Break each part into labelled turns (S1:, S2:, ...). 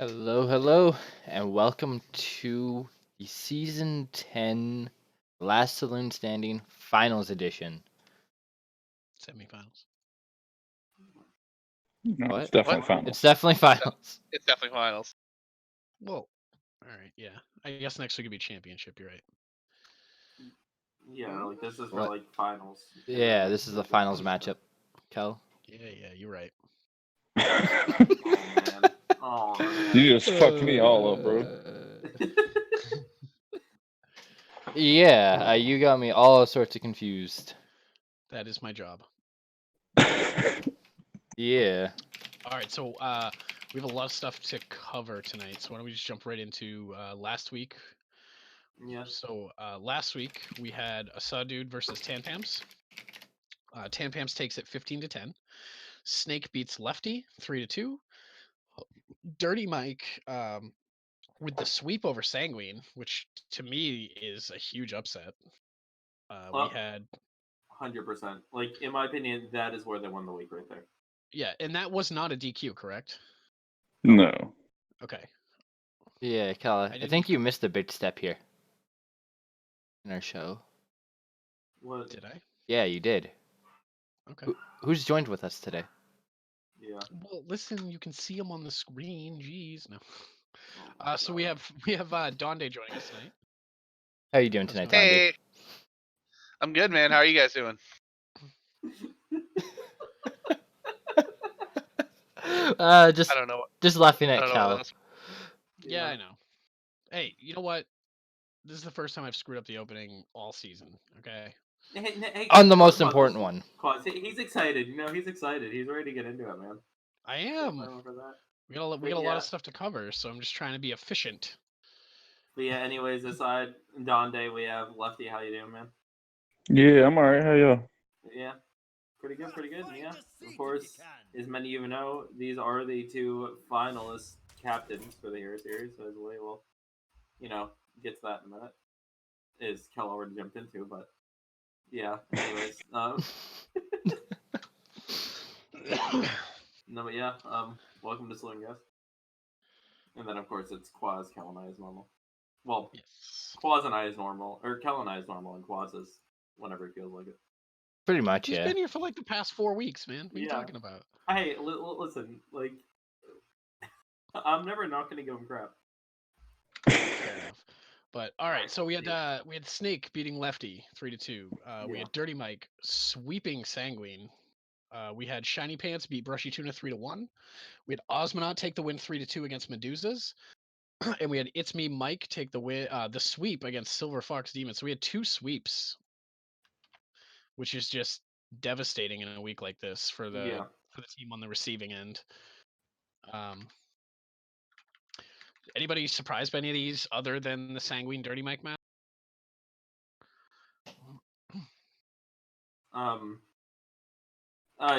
S1: Hello, and welcome to the Season 10 Last Saloon Standing Finals Edition.
S2: Semifinals.
S3: No,
S1: What?
S3: it's definitely
S4: What?
S3: finals.
S1: It's definitely finals.
S4: It's definitely finals.
S2: Well, all right, yeah. I guess next week could be championship. You're right.
S5: Yeah, like this is for
S1: What?
S5: like finals.
S1: Yeah, this is the finals matchup, Kel.
S2: Yeah, you're right.
S5: Oh man. Oh man.
S3: You just fucked me all up, bro.
S1: Yeah, you got me all sorts of confused.
S2: That is my job.
S1: Yeah.
S2: All right, so we have a lot of stuff to cover tonight. So why don't we just jump right into last week?
S5: Yeah.
S2: So last week we had a Saw Dude versus Tanpams. Tanpams takes it 15-10. Snake beats Lefty 3-2. Dirty Mike with the sweep over Sanguine, which to me is a huge upset. We had
S5: 100%. Like in my opinion, that is where they won the week right there.
S2: Yeah, and that was not a DQ, correct?
S3: No.
S2: Okay.
S1: Yeah, Kel, I
S2: didn't-
S1: think you missed a big step here in our show.
S5: What?
S2: Did I?
S1: Yeah, you did.
S2: Okay.
S1: Who's joined with us today?
S5: Yeah.
S2: Well, listen, you can see him on the screen. Jeez, no.
S5: Oh
S2: So we have Donde joining us tonight.
S1: How you doing
S2: How's
S1: tonight,
S2: it going?
S1: Donde?
S4: Hey, I'm good, man. How are you guys doing?
S1: Just
S4: I don't know.
S1: just laughing
S4: I
S1: at
S4: don't know what
S1: Cal.
S4: else.
S2: Yeah, I know. Hey, you know what? This is the first time I've screwed up the opening all season. Okay.
S5: Hey,
S1: On the
S5: Quaz,
S1: most
S5: Quaz,
S1: important one.
S5: Quaz, he's excited. You know, he's excited. He's ready to get into it, man.
S2: I am.
S5: For that.
S2: We got a lot of stuff to cover, so I'm just trying to be efficient.
S5: But yeah, anyways, aside Donde, we have Lefty. How you doing, man?
S3: Yeah, I'm alright. How y'all?
S5: Yeah. Pretty good. Yeah. Of course, as many of you know, these are the two finalist captains for the Hero Series. So as we will, get to that in a minute. Is Kel already jumped into, but yeah. Anyways, no, but yeah. Welcome to Saloon, guys. And then of course it's Quaz, Kel, and I as normal. Well,
S2: Yes.
S5: Quaz and I is normal, or Kel and I is normal, and Quaz is whenever he feels like it.
S1: Pretty much,
S2: He's
S1: yeah.
S2: been here for like the past 4 weeks, man. What are you talking about?
S5: Hey, listen, like, I'm never not gonna give him crap.
S2: Fair enough. But all right, so we had Snake beating Lefty 3-2. We had Dirty Mike sweeping Sanguine. We had Shiny Pants beat Brushy Tuna 3-1. We had Osmonaut take the win 3-2 against Medusas. And we had It's Me Mike take the win the sweep against Silver Fox Demon. So we had 2 sweeps, which is just devastating in a week like this for the team on the receiving end. Anybody surprised by any of these other than the Sanguine Dirty Mike match?
S3: I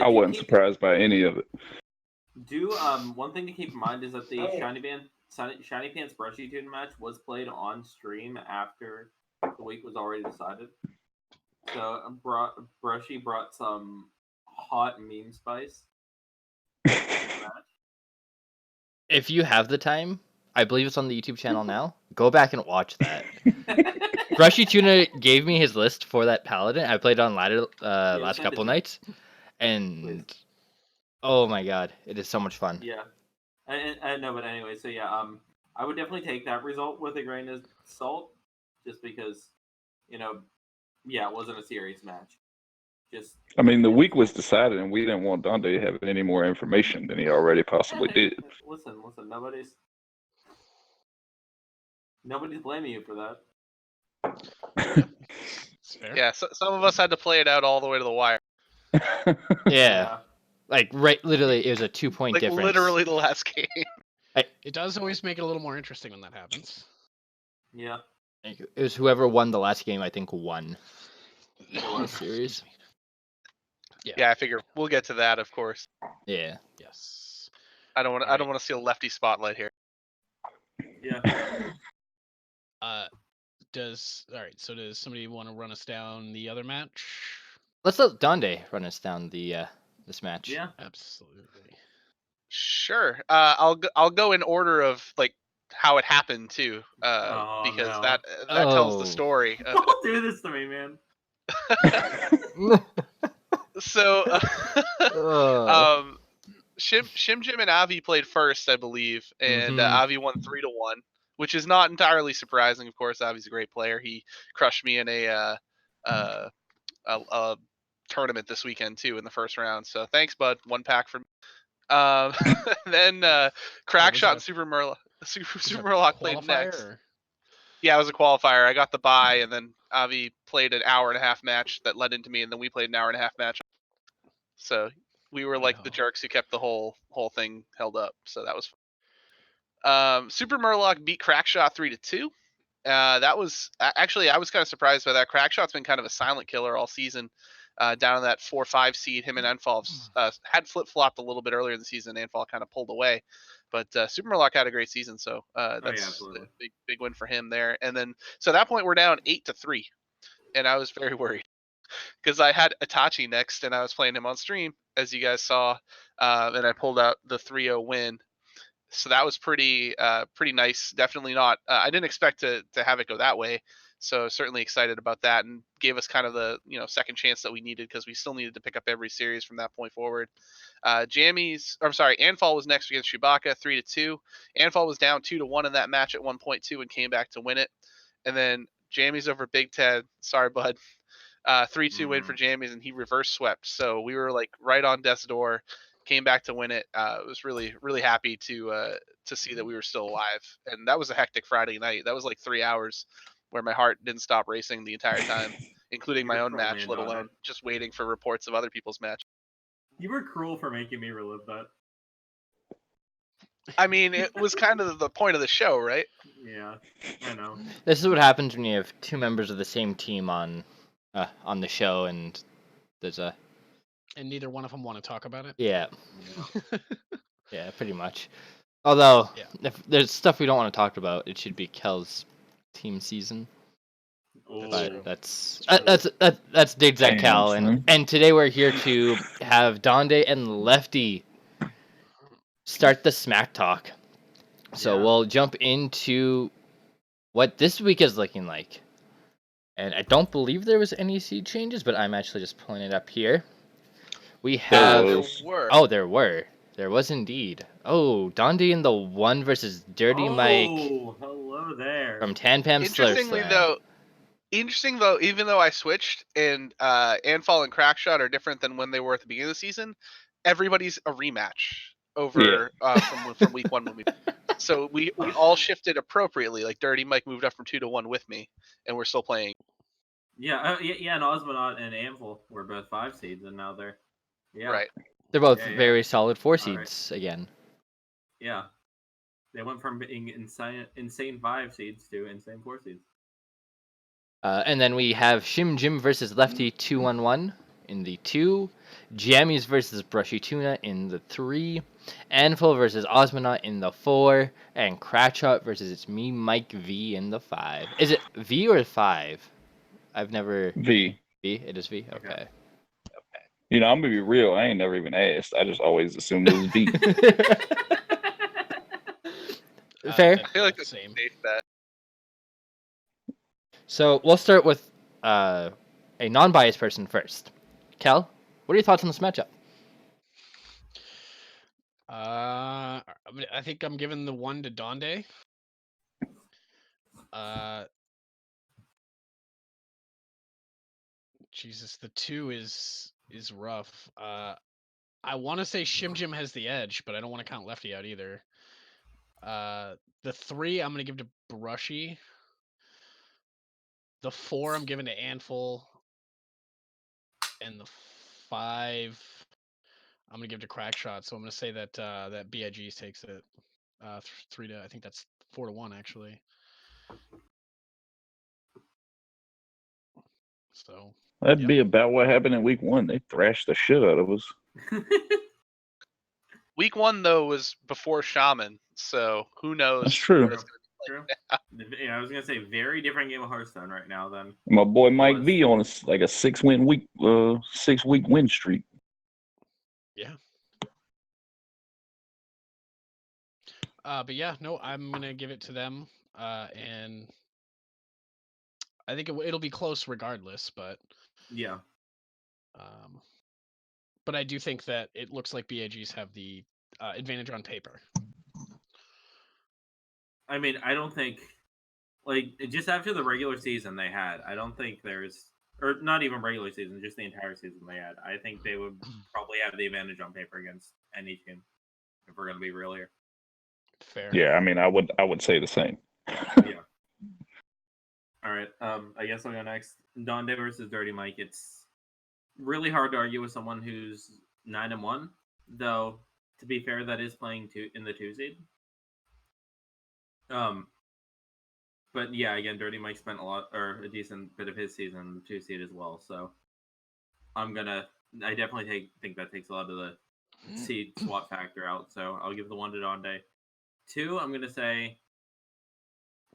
S3: wasn't surprised by any of it.
S5: One thing to keep in mind is that the Shiny Pants Brushy Tune match was played on stream after the week was already decided. So Brushy brought some hot meme spice.
S1: If you have the time, I believe it's on the YouTube channel now. Go back and watch that. Brushy Tuna gave me his list for that Paladin. I played on ladder last couple nights, and oh my god, it is so much fun.
S5: Yeah, I know, but anyway, so yeah, I would definitely take that result with a grain of salt, just because, it wasn't a serious match.
S3: I mean, the week was decided, and we didn't want Donde to have any more information than he already possibly did.
S5: Listen, nobody's blaming you for that.
S4: Yeah, so some of us had to play it out all the way to the wire.
S1: Yeah. Like, literally, it was a 2-point
S4: like
S1: difference.
S4: Literally the last game.
S2: It does always make it a little more interesting when that happens.
S5: Yeah.
S1: It was whoever won the last game, I think, won the series.
S4: Yeah, I figure we'll get to that, of course.
S1: Yeah.
S2: Yes.
S4: I don't want to steal Lefty spotlight here.
S5: Yeah.
S2: Does somebody want to run us down the other match?
S1: Let's let Donde run us down the this match.
S5: Yeah,
S2: absolutely.
S4: Sure. I'll go in order of like how it happened too, because
S5: no.
S4: that tells the
S1: Oh.
S4: story.
S5: Don't do this to me, man.
S4: So,
S1: Oh.
S4: Shim Jim and Avi played first, I believe, and
S1: Mhm.
S4: Avi won 3-1, which is not entirely surprising. Of course, Avi's a great player. He crushed me in a tournament this weekend too in the first round. So thanks, bud. 1 pack for me. Then Crackshot and Super Murloc played next.
S2: Or?
S4: Yeah, it was a qualifier. I got the bye, and then Avi played an hour and a half match that led into me, and then we played an hour and a half match. So we were like the jerks who kept the whole thing held up. So that was fun. Super Murloc beat Crackshot 3-2. That was actually, I was kind of surprised by that. Crackshot's been kind of a silent killer all season. Down in that 4-5 seed, him and Enfall had flip-flopped a little bit earlier in the season. Enfall kind of pulled away, but Super Murloc had a great season, so that's a big win for him there. And then, so at that point, we're down 8-3, and I was very worried because I had Itachi next, and I was playing him on stream, as you guys saw, and I pulled out the 3-0 win. So that was pretty nice. Definitely not. I didn't expect to have it go that way. So certainly excited about that, and gave us kind of the second chance that we needed, because we still needed to pick up every series from that point forward. Anfall was next against Chewbacca 3-2. Anfall was down 2-1 in that match at 1.2 and came back to win it. And then Jammies over Big Ted. Sorry, bud. 3-2 win for Jammies, and he reverse swept. So we were like right on death's door. Came back to win it. Was really happy to see that we were still alive. And that was a hectic Friday night. That was like 3 hours where my heart didn't stop racing the entire time, including my own match, let alone just waiting for reports of other people's match.
S5: You were cruel for making me relive that.
S4: I mean, it was kind of the point of the show, right?
S5: Yeah, I know.
S1: This is what happens when you have two members of the same team on the show, and there's a.
S2: And neither one of them want to talk about it.
S1: Yeah. Yeah, pretty much. Although, if there's stuff we don't want to talk about, it should be Kel's team season. But that's digs at Cal, and today we're here to have Donde and Lefty start the smack talk. So we'll jump into what this week is looking like. And I don't believe there was any seed changes, but I'm actually just pulling it up here. We have there were. There was indeed. Oh, Donde in the 1 versus Dirty Mike.
S5: Oh, hello there.
S1: From Tanpam
S4: Interesting though, even though I switched and Anfall and Crackshot are different than when they were at the beginning of the season, everybody's a rematch over from week 1 when we. So we all shifted appropriately. Like Dirty Mike moved up from 2-1 with me, and we're still playing.
S5: Yeah, and Osmonaut and Anvil were both 5 seeds, and now they're
S4: right.
S1: They're both very solid 4 seeds again.
S5: Yeah, they went from being insane 5 seeds to insane 4 seeds.
S1: And then we have Shim Jim versus Lefty 2-1-1 in the 2, Jammies versus Brushy Tuna in the 3, Anvil versus Osmonaut in the 4, and Cratchot versus It's Me Mike V in the 5. Is it V or 5? I've never
S3: V.
S1: V. It is V. Okay.
S3: You know, I'm gonna be real. I ain't never even asked. I just always assumed it was V.
S1: Fair.
S4: I feel like it's the same bet.
S1: So we'll start with a non-biased person first. Kel, what are your thoughts on this matchup?
S2: I think I'm giving the 1 to Donde. Jesus, the 2 is rough. I want to say Shim Jim has the edge, but I don't want to count Lefty out either. The 3 I'm gonna give to Brushy. The 4 I'm giving to Anful. And the 5 I'm gonna give to Crackshot. So I'm gonna say that that BIG takes it 3 to, I think that's 4-1 actually. So
S3: that'd be about what happened in week 1. They thrashed the shit out of us.
S4: Week 1 though was before Shaman, so who knows?
S3: That's true.
S4: What it's gonna be like.
S5: Yeah, I was gonna say very different game of Hearthstone right now. Then
S3: my boy Mike V on a 6-win week, 6-week win streak.
S2: Yeah. But yeah, no, I'm gonna give it to them. And I think it'll be close regardless.
S5: Yeah.
S2: Um, but I do think that it looks like BAGs have the advantage on paper.
S5: I mean, I don't think like just after the regular season they had, I don't think there's or not even regular season, just the entire season they had. I think they would probably have the advantage on paper against any team if we're gonna be real here.
S2: Fair.
S3: Yeah, I mean, I would say the same.
S5: Yeah. All right. I guess I'll go next. Donde versus Dirty Mike. It's really hard to argue with someone who's 9-1, though. To be fair, that is playing in the 2 seed. But yeah, again, Dirty Mike spent a decent bit of his season in the 2 seed as well. So I definitely think that takes a lot of the seed swap factor out. So I'll give the 1 to Donde. 2, I'm gonna say,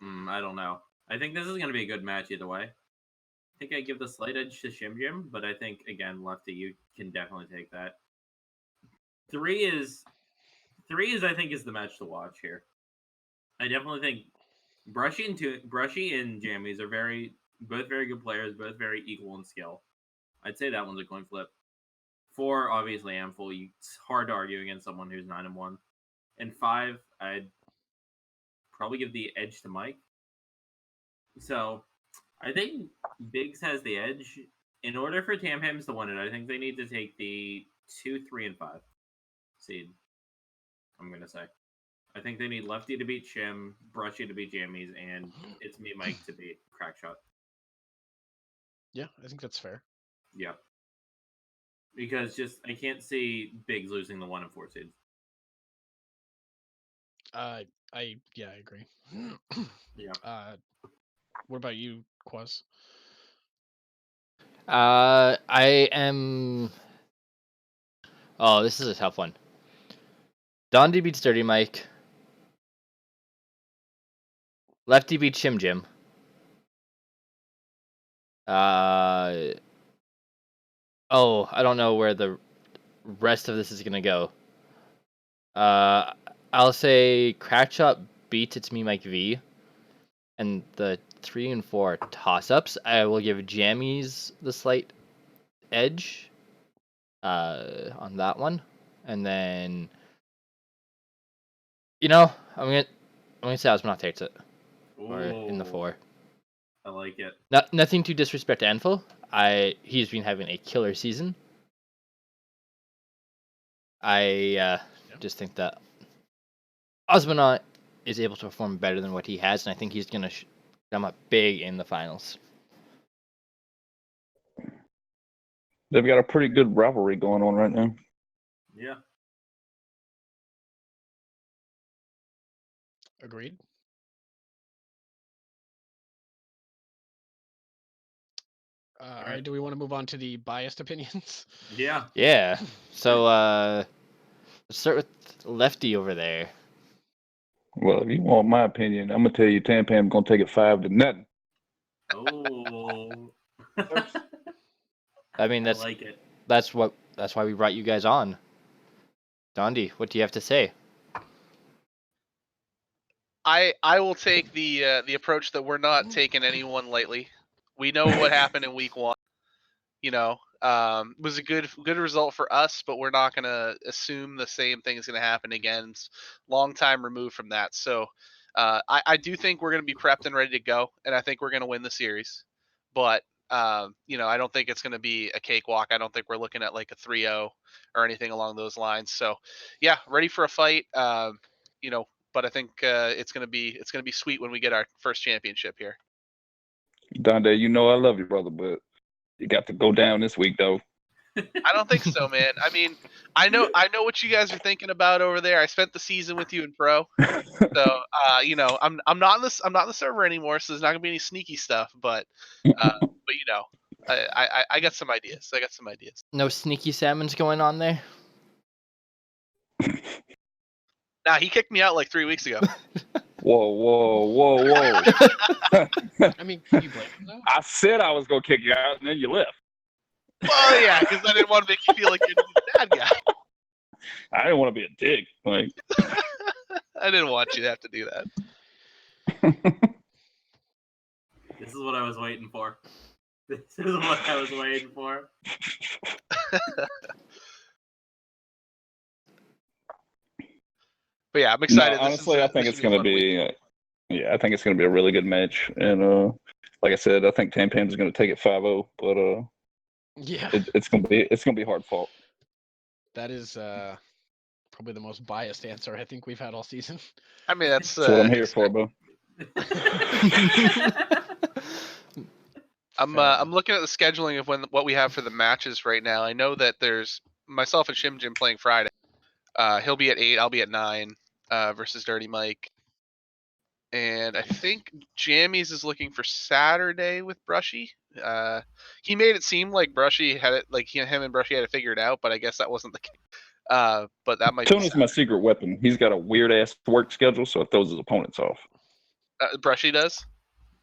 S5: I don't know. I think this is gonna be a good match either way. I think I give the slight edge to Shim Jim, but I think again, Lefty, you can definitely take that. 3 is I think is the match to watch here. I definitely think Brushy and Jammies are both very good players, both very equal in skill. I'd say that one's a coin flip. 4, obviously, Amful. It's hard to argue against someone who's 9-1. And 5, I'd probably give the edge to Mike. So I think Biggs has the edge. In order for Tam Hams to win it, I think they need to take the 2, 3, and 5 seed. I'm gonna say. I think they need Lefty to beat Shim, Brushy to beat Jammies, and it's me, Mike, to beat Crackshot.
S2: Yeah, I think that's fair.
S5: Yeah. Because I can't see Biggs losing the 1 and 4 seeds.
S2: I agree.
S5: Yeah.
S2: What about you, Quaz?
S1: I am. Oh, this is a tough one. Donde beats Dirty Mike. Lefty beats Shim Jim. I don't know where the rest of this is gonna go. I'll say Crackshot beats It's Me Mike V, and the 3 and 4 toss-ups. I will give Jammies the slight edge on that one, and then I'm gonna say Osmonaut takes it, or in the 4.
S5: I like it.
S1: Nothing to disrespect Anful. He's been having a killer season. I just think that Osmonaut is able to perform better than what he has, and I think he's gonna come up big in the finals.
S3: They've got a pretty good rivalry going on right now.
S5: Yeah.
S2: Agreed. All right. Do we want to move on to the biased opinions?
S5: Yeah.
S1: Yeah. So let's start with Lefty over there.
S3: Well, if you want my opinion, I'm gonna tell you, Tampam's gonna take it 5-0.
S5: Oh.
S1: I mean,
S5: I like it.
S1: that's why we brought you guys on. Dondi, what do you have to say?
S4: I will take the approach that we're not taking anyone lightly. We know what happened in week 1. It was a good result for us, but we're not going to assume the same thing is going to happen again. It's long time removed from that. So I do think we're going to be prepped and ready to go, and I think we're going to win the series. But I don't think it's going to be a cakewalk. I don't think we're looking at like a 3-0 or anything along those lines. So yeah, ready for a fight. But I think it's going to be sweet when we get our first championship here.
S3: Donde, I love you, brother, but you got to go down this week, though.
S4: I don't think so, man. I mean, I know what you guys are thinking about over there. I spent the season with you in pro, so I'm not in the server anymore, so there's not gonna be any sneaky stuff. But I got some ideas.
S1: No sneaky salmons going on there?
S4: Nah, he kicked me out like 3 weeks ago.
S3: Whoa.
S2: I mean, can you blame him though?
S3: I said I was gonna kick you out, and then you left.
S4: Well, yeah, because I didn't want to make you feel like you're the bad guy.
S3: I didn't want to be a dick. Like,
S4: I didn't want you to have to do that.
S5: This is what I was waiting for. This is what I was waiting for.
S4: But yeah, I'm
S3: No,
S4: excited.
S3: honestly, I think it's going to be. Yeah, I think it's going to be a really good match, and like I said, I think Tam Tam's going to take it 5-0, but
S2: Yeah,
S3: it's going to be hard fought.
S2: that is probably the most biased answer I think we've had all season.
S4: I mean, that's
S3: That's what I'm here for, bro.
S4: I'm looking at the scheduling of what we have for the matches right now. I know that there's myself and Shim Jim playing Friday. He'll be at 8, I'll be at 9 versus Dirty Mike. And I think Jammies is looking for Saturday with Brushy. He made it seem like Brushy had it, like him and Brushy had it figured out, but I guess that wasn't the case. But that might
S3: Tuna's
S4: be
S3: my secret weapon. He's got a weird ass work schedule, so it throws his opponents off.
S4: Brushy does.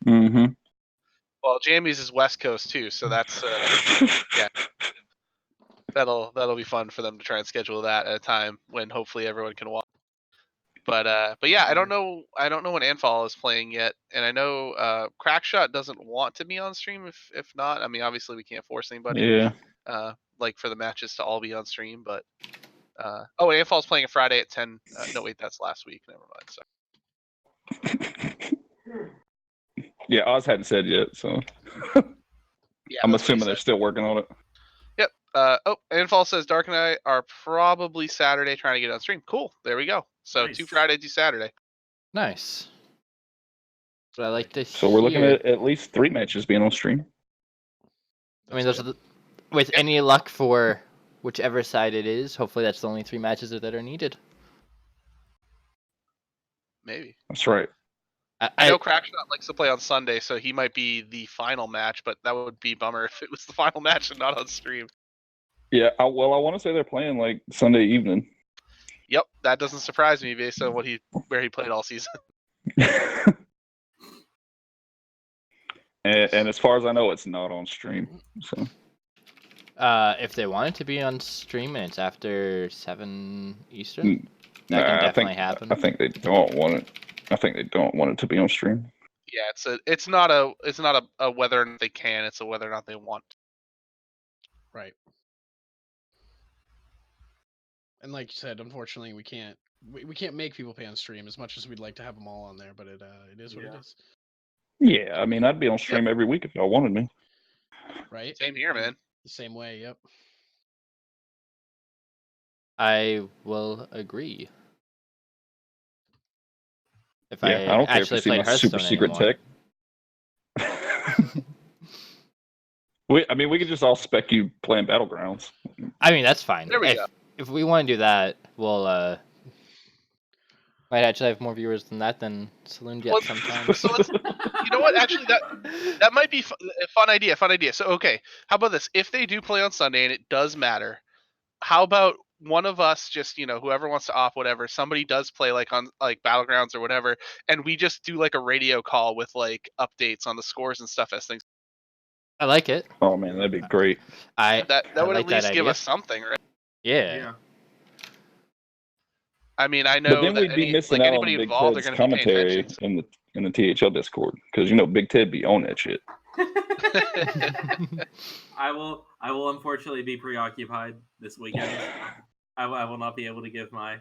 S3: Mm-hmm.
S4: Well, Jammies is West Coast too, so that's yeah. That'll be fun for them to try and schedule that at a time when hopefully everyone can watch. But yeah, I don't know when Anfall is playing yet, and I know Crackshot doesn't want to be on stream if not. I mean, obviously we can't force anybody.
S3: Yeah.
S4: Like for the matches to all be on stream, but and Anfall's playing a Friday at 10. No, wait, that's last week. Never mind. So
S3: Yeah, Oz hadn't said yet, so
S4: yeah,
S3: I'm
S4: that's what he
S3: assuming they're
S4: said.
S3: still working on it.
S4: Yep. Anfall says Dark and I are probably Saturday trying to get on stream. Cool. There we go. So
S5: Nice.
S4: 2 Friday, 2 Saturday.
S1: Nice. But I like to
S3: So we're looking
S1: hear.
S3: at least 3 matches being on stream.
S1: I mean, those are with any luck for whichever side it is. Hopefully, that's the only 3 matches that are needed.
S4: Maybe.
S3: That's right.
S4: I know Crackshot likes to play on Sunday, so he might be the final match, but that would be bummer if it was the final match and not on stream.
S3: Yeah, I want to say they're playing like Sunday evening.
S4: Yep, that doesn't surprise me based on where he played all season.
S3: and as far as I know, it's not on stream. So
S1: if they want it to be on stream and it's after 7 Eastern, that can definitely happen.
S3: I think they don't want it. I think they don't want it to be on stream.
S4: Yeah, it's not a whether or not they can, it's a whether or not they want.
S2: Right. And like you said, unfortunately, we can't make people pay on stream as much as we'd like to have them all on there, but it is what it is.
S3: Yeah, I mean, I'd be on stream every week if y'all wanted me.
S2: Right.
S4: Same here, man.
S2: The same way. Yep.
S1: I will agree. If
S3: I don't care if
S1: actually
S3: you see
S1: played
S3: my
S1: Hearthstone
S3: super secret
S1: anymore.
S3: tech. we could just all spec you playing Battlegrounds.
S1: I mean, that's fine.
S4: There we go.
S1: If we want to do that, we'll might actually have more viewers than that than Saloon gets sometimes.
S4: So you know what? Actually, that might be a fun idea. So okay, how about this? If they do play on Sunday and it does matter, how about one of us just, whoever wants to opt, whatever, somebody does play like on like Battlegrounds or whatever, and we just do like a radio call with like updates on the scores and stuff as things.
S1: I like it.
S3: Oh man, that'd be great.
S4: That would
S1: like
S4: at least
S1: that
S4: give
S1: idea.
S4: us something, right?
S1: Yeah.
S4: I mean, I know
S3: But then
S4: that
S3: we'd be missing out on
S4: anybody
S3: Big
S4: involved, they're
S3: Ted's
S4: going to be paying
S3: commentary
S4: attention.
S3: in the THL Discord, because Big Ted be on that shit.
S5: I will unfortunately be preoccupied this weekend. I will not be able to give my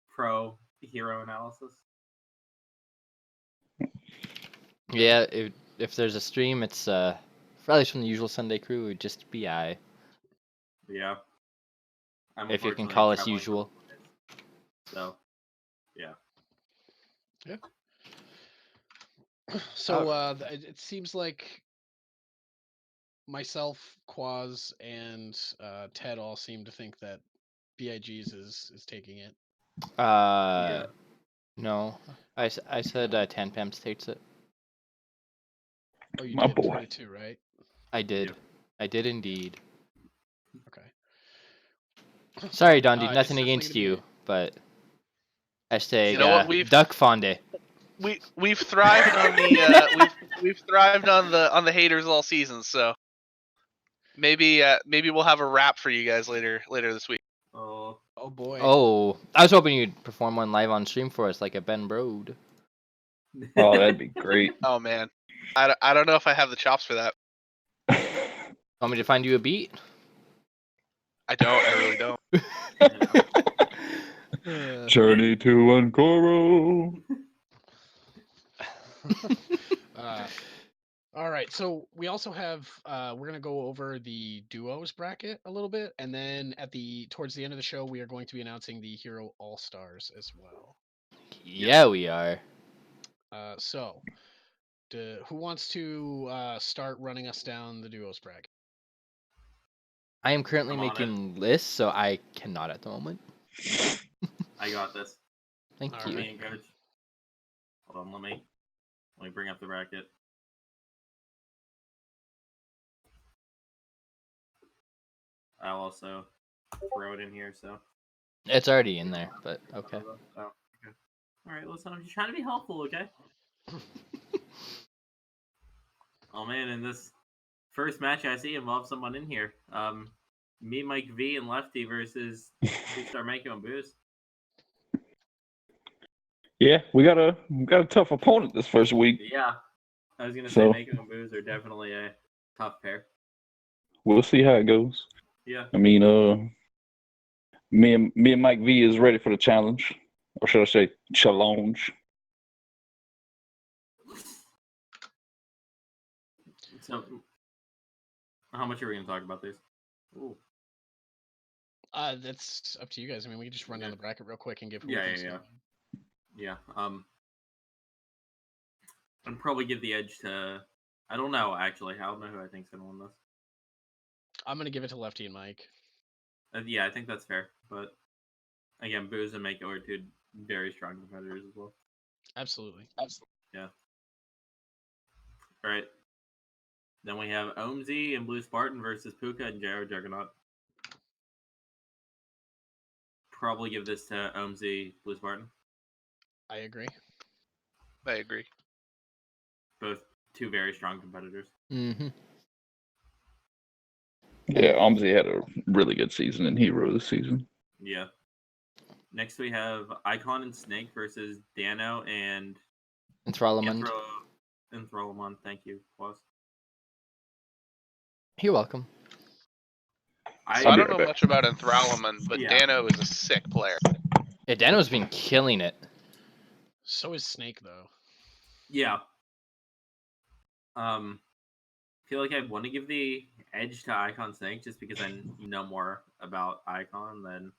S5: pro hero analysis.
S1: Yeah, if there's a stream, it's probably from the usual Sunday crew. It would just be I.
S5: Yeah.
S1: If you can call us usual.
S5: So, yeah.
S2: Yeah. So it seems like myself, Quaz, and Ted all seem to think that BIG's is taking it.
S1: No. I said Tanpam takes it.
S2: Oh, you
S3: My
S2: did
S3: boy.
S2: 22, right?
S1: I did.
S5: Yep.
S1: I did indeed.
S2: Okay.
S1: Sorry, Dondi,
S2: It's
S1: nothing
S2: definitely
S1: against
S2: gonna
S1: you,
S2: be-
S1: but hashtag
S4: You know what,
S1: Duck Fonde.
S4: We've thrived on the we've thrived on the haters all season, so maybe we'll have a wrap for you guys later this week.
S5: Oh.
S2: Oh boy.
S1: Oh, I was hoping you'd perform one live on stream for us, like a Ben Brode.
S3: Oh, that'd be great.
S4: Oh man, I don't know if I have the chops for that.
S1: Want me to find you a beat?
S4: I don't. I really don't.
S3: Journey to Ankoro.
S2: All right, so we also have we're gonna go over the duos bracket a little bit, and then towards the end of the show, we are going to be announcing the Hero All Stars as well.
S1: Yeah, we are.
S2: So, who wants to start running us down the duos bracket?
S1: I am currently
S5: I'm on
S1: making lists, so I cannot at the moment.
S5: I got this.
S1: Thank
S2: All
S1: you.
S2: right.
S5: Me and Coach. Hold on, let me bring up the bracket. I'll also throw it in here. So.
S1: It's already in there, but okay.
S5: Oh, okay. All right, listen. I'm just trying to be helpful, okay? Oh man, in this first match I see involves someone in here. Me, Mike V, and Lefty versus Two-Star Mako and Booze.
S3: Yeah, we got a tough opponent this first week.
S5: Yeah, I was gonna say
S3: So-
S5: Mako and Booze are definitely a tough pair.
S3: We'll see how it goes.
S5: Yeah.
S3: I mean, me and Mike V is ready for the challenge, or should I say challenge?
S5: So, how much are we gonna talk about this? Ooh.
S2: That's up to you guys. I mean, we can just run down
S5: Yeah.
S2: the bracket real quick and give who
S5: Yeah,
S2: we think's
S5: yeah,
S2: gonna win.
S5: Yeah. I'd probably give the edge to. I don't know actually. I don't know who I think's gonna win this.
S2: I'm gonna give it to Lefty and Mike.
S5: Yeah, I think that's fair. But again, Booze and Mako are two very strong competitors as well.
S2: Absolutely.
S5: Yeah. All right. Then we have Omzi and Blue Spartan versus Puka and JR Juggernaut. Probably give this to Omzi, Blue Spartan.
S2: I agree.
S4: I agree.
S5: Both two very strong competitors.
S1: Mm-hmm.
S3: Yeah, Omzi had a really good season in Hero this season.
S5: Yeah. Next we have Icon and Snake versus Dano and
S1: Enthralamund.
S5: Enthralamund. Thank you, boss.
S1: You're welcome.
S4: So I
S3: be
S4: don't
S3: right
S4: know
S3: back.
S4: much about Enthralamund, but
S5: Yeah.
S4: Dano is a sick player.
S1: Yeah, Dano's been killing it.
S2: So is Snake though.
S5: Yeah. Feel like I want to give the edge to Icon Snake just because I know more about Icon than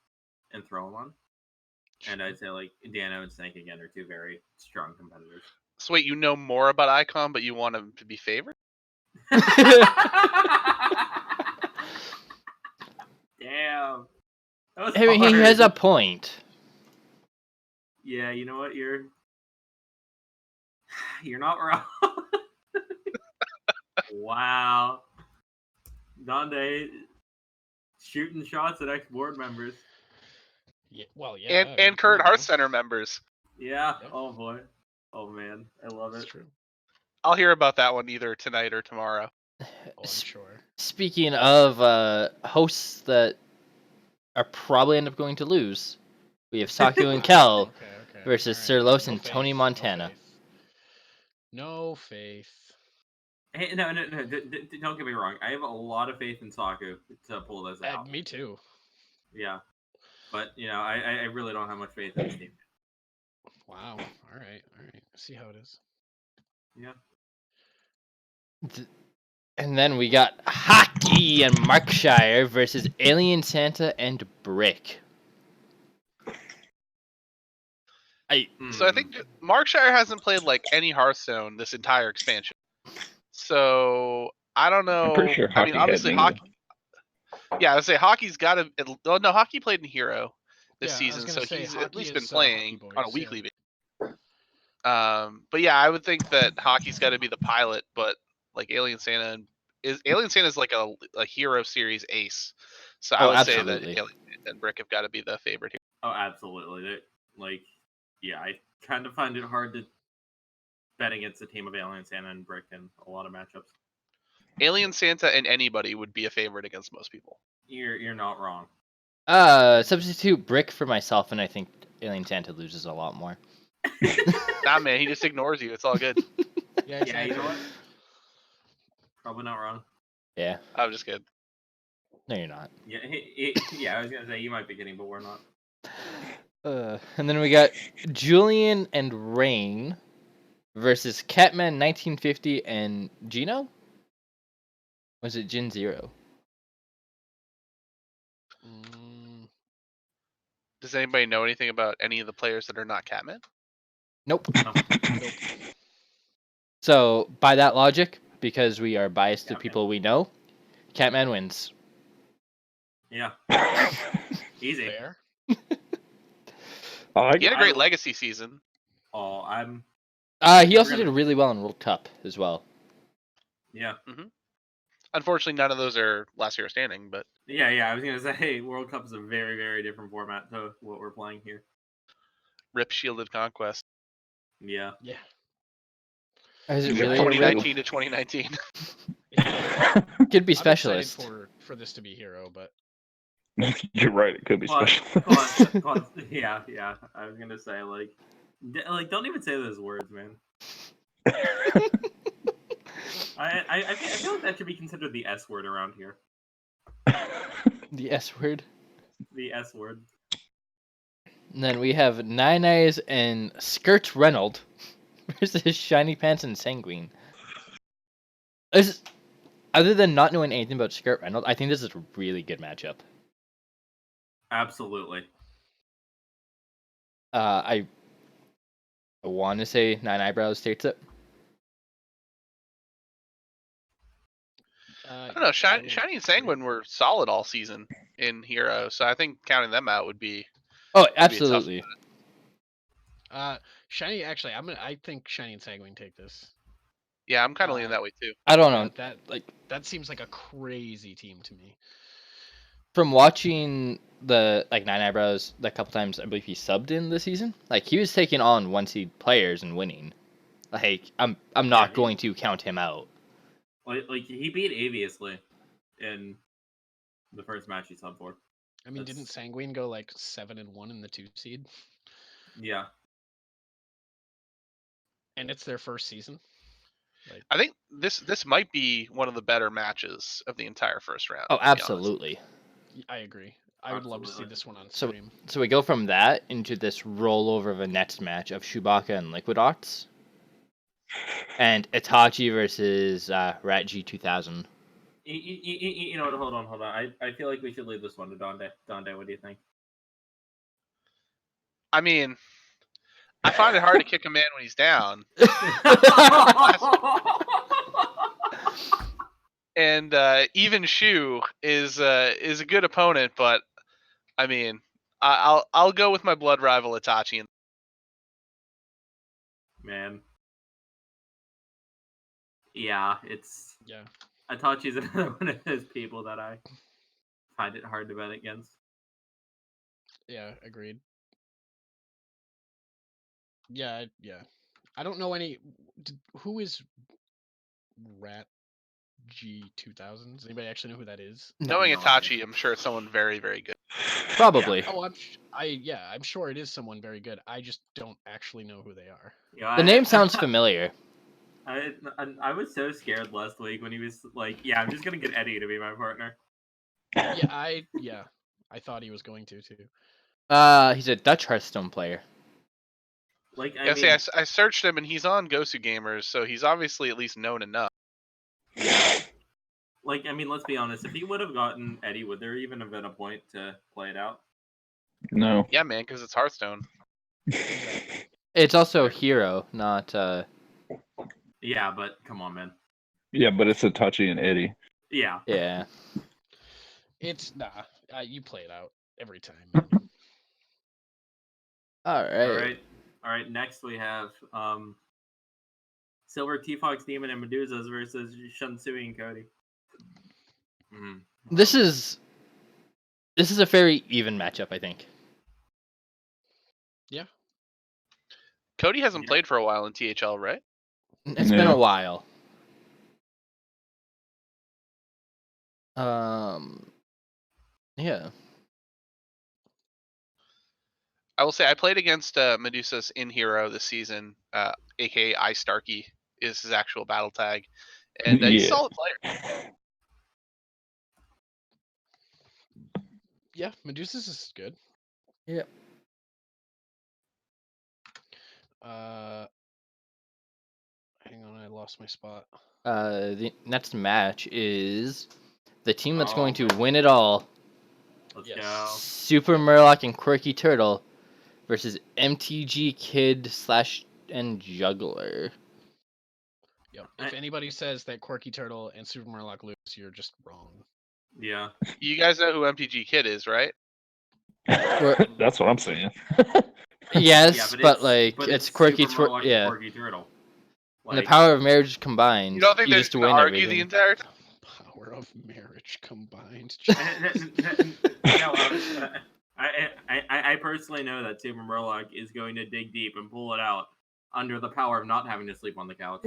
S5: Enthralamund. And I'd say like Dano and Snake again are two very strong competitors.
S4: So wait, you know more about Icon, but you want him to be favored?
S5: Damn. That was
S1: I mean, he has a
S5: hard.
S1: point.
S5: Yeah, you know what? You're not wrong. Wow. Donde shooting shots at ex-board members.
S2: Yeah. Well, yeah.
S4: And current Hearth Center members.
S5: Yeah.
S2: Yep.
S5: Oh boy. Oh man. I love
S2: That's
S5: it.
S2: true.
S4: I'll hear about that one either tonight or tomorrow.
S2: Oh, I'm sure.
S1: Speaking of hosts that are probably end up going to lose, we have Saku and Kel
S2: Okay.
S1: versus
S2: All
S1: Sir
S2: right.
S1: Los
S2: No
S1: and
S2: faith,
S1: Tony
S2: no
S1: Montana.
S2: faith. No faith.
S5: Hey, no. Don't get me wrong. I have a lot of faith in Saku to pull this out.
S2: Me too.
S5: Yeah. But I really don't have much faith in this team.
S2: Wow. All right. See how it is.
S5: Yeah.
S1: And then we got Hockey and Markshire versus Alien Santa and Brick.
S4: So I think Markshire hasn't played like any Hearthstone this entire expansion. So I don't know.
S3: I'm pretty sure
S4: I mean,
S3: Hockey
S4: obviously
S3: had
S4: Hockey. Yeah, I would say Hockey's got to. Oh no, Hockey played in Hero this
S2: Yeah, I was
S4: season,
S2: gonna
S4: so
S2: say
S4: he's at
S2: Hockey
S4: least been
S2: is,
S4: playing
S2: Hockey
S4: on a
S2: Boys,
S4: weekly
S2: yeah.
S4: basis. But yeah, I would think that Hockey's got to be the pilot, but like Alien Santa is like a Hero series ace. So I
S1: Oh,
S4: would say
S1: absolutely.
S4: that Alien Santa and Brick have got to be the favorite here.
S5: Oh, absolutely. Yeah, I kind of find it hard to bet against a team of Alien Santa and Brick in a lot of matchups.
S4: Alien Santa and anybody would be a favorite against most people.
S5: You're not wrong.
S1: Substitute Brick for myself, and I think Alien Santa loses a lot more.
S4: Nah, man, he just ignores you. It's all good.
S2: Yeah, it's
S5: Yeah, you know
S2: natural.
S5: what? Probably not wrong.
S1: Yeah.
S4: I'm just kidding.
S1: No, you're not.
S5: Yeah, yeah. I was gonna say you might be kidding, but we're not.
S1: And then we got Julian and Rain versus Catman 1950 and Gino? Was it Jin Zero?
S2: Mm,
S4: Does anybody know anything about any of the players that are not Catman?
S1: Nope.
S5: No.
S2: nope.
S1: So, by that logic, because we are biased to
S5: Catman.
S1: people we know, Catman wins.
S5: Yeah, easy.
S2: Fair.
S4: He had a great legacy season.
S5: Oh, I'm.
S1: He
S5: We're
S1: also
S5: gonna-
S1: did really well in World Cup as well.
S5: Yeah.
S4: Unfortunately, none of those are last hero standing, but
S5: Yeah, yeah. I was gonna say World Cup is a very, very different format to what we're playing here.
S4: rip Shielded Conquest.
S5: Yeah.
S2: Yeah.
S1: Is it
S3: Yeah,
S1: really a rip?
S4: 2019 to 2019.
S1: Could be
S2: I'm
S1: specialist.
S2: excited for this to be hero, but
S3: You're right. It could be special.
S5: Yeah, yeah. I was gonna say like don't even say those words, man. I feel like that should be considered the S word around here.
S1: The S word.
S5: The S word.
S1: And then we have Nine Eyes and Skirt Reynolds versus Shiny Pants and Sanguine. Other than not knowing anything about Skirt Reynolds, I think this is a really good matchup.
S5: Absolutely.
S1: I want to say Nine Eyebrows states it.
S4: I don't know. Shiny and Sanguine were solid all season in Hero, so I think counting them out would be.
S1: Oh, absolutely.
S2: Shiny. Actually, I think Shiny and Sanguine take this.
S4: Yeah, I'm kind of leaning that way too.
S1: I don't know.
S2: That seems like a crazy team to me.
S1: From watching the Nine Eyebrows the couple times I believe he subbed in this season, he was taking on 1-seed players and winning. I'm not going to count him out.
S5: Like he beat Aviously in the first match he subbed for.
S2: I mean, didn't Sanguine go 7-1 in the 2 seed?
S5: Yeah.
S2: And it's their first season.
S4: I think this might be one of the better matches of the entire first round.
S1: Oh, absolutely.
S2: I agree. I would love to see this one on
S1: So
S2: stream.
S1: so we go from that into this rollover of a next match of Chewbacca and Liquidox. And Itachi versus Rat G2000.
S5: You know what? Hold on. I feel like we should leave this one to Donde. Donde, what do you think?
S4: I mean, I find it hard to kick a man when he's down. And even Shu is a good opponent, but I mean, I'll go with my blood rival Itachi.
S5: Man. Yeah,
S2: Yeah.
S5: Itachi's another one of those people that I find it hard to bet against.
S2: Yeah, agreed. Yeah. I don't know any. Who is Rat G2000? Does anybody actually know who that is?
S4: Knowing
S5: No
S4: Itachi,
S5: idea.
S4: I'm sure it's someone very, very good.
S1: Probably.
S2: Oh, I'm sure it is someone very good. I just don't actually know who they are.
S5: Yeah,
S1: The name sounds familiar.
S5: I was so scared last week when he was like, "Yeah, I'm just gonna get Eddie to be my partner."
S2: Yeah, I thought he was going to too.
S1: He's a Dutch Hearthstone player.
S5: Like,
S4: I searched him and he's on Gosu Gamers, so he's obviously at least known enough.
S5: like, I mean, let's be honest. If he would have gotten Eddie, would there even have been a point to play it out?
S3: No.
S4: Yeah, man, because it's Hearthstone.
S1: It's also Hero, not
S5: Yeah, but come on, man.
S3: Yeah, but it's Itachi and Eddie.
S5: Yeah.
S1: yeah.
S2: It's you play it out every time. Man.
S1: All
S5: All right. Next we have Silver T-Fox Demon and Medusas versus Shunsui and Cody.
S1: This is a very even matchup, I think.
S2: Yeah.
S4: Cody hasn't played for a while in THL, right?
S1: It's been a while. Yeah.
S4: I will say I played against Medusa's in hero this season, aka I Starkey is his actual battle tag, and he's a
S3: Yeah.
S4: solid player.
S2: Yeah, Medusa's is good.
S1: Yep.
S2: Hang on, I lost my spot.
S1: The next match is the team that's going to
S5: man.
S1: win it all.
S5: Let's
S2: Yes.
S5: go.
S1: Super Murloc and Quirky Turtle versus MTG Kid / and Juggler.
S2: Yep. If anybody says that Quirky Turtle and Super Murloc lose, you're just wrong.
S5: Yeah.
S4: You guys know who MTG Kid is, right?
S3: That's what I'm saying.
S1: Yes, but
S5: but
S1: it's Quirky
S5: Super Murloc and
S1: yeah.
S5: Quirky Turtle.
S1: And the power of marriage combined,
S4: You don't think they're
S1: just
S4: just gonna
S1: win
S4: argue
S1: everything.
S4: the entire time?
S2: Power of marriage combined.
S5: No, I personally know that Super Murloc is going to dig deep and pull it out under the power of not having to sleep on the couch.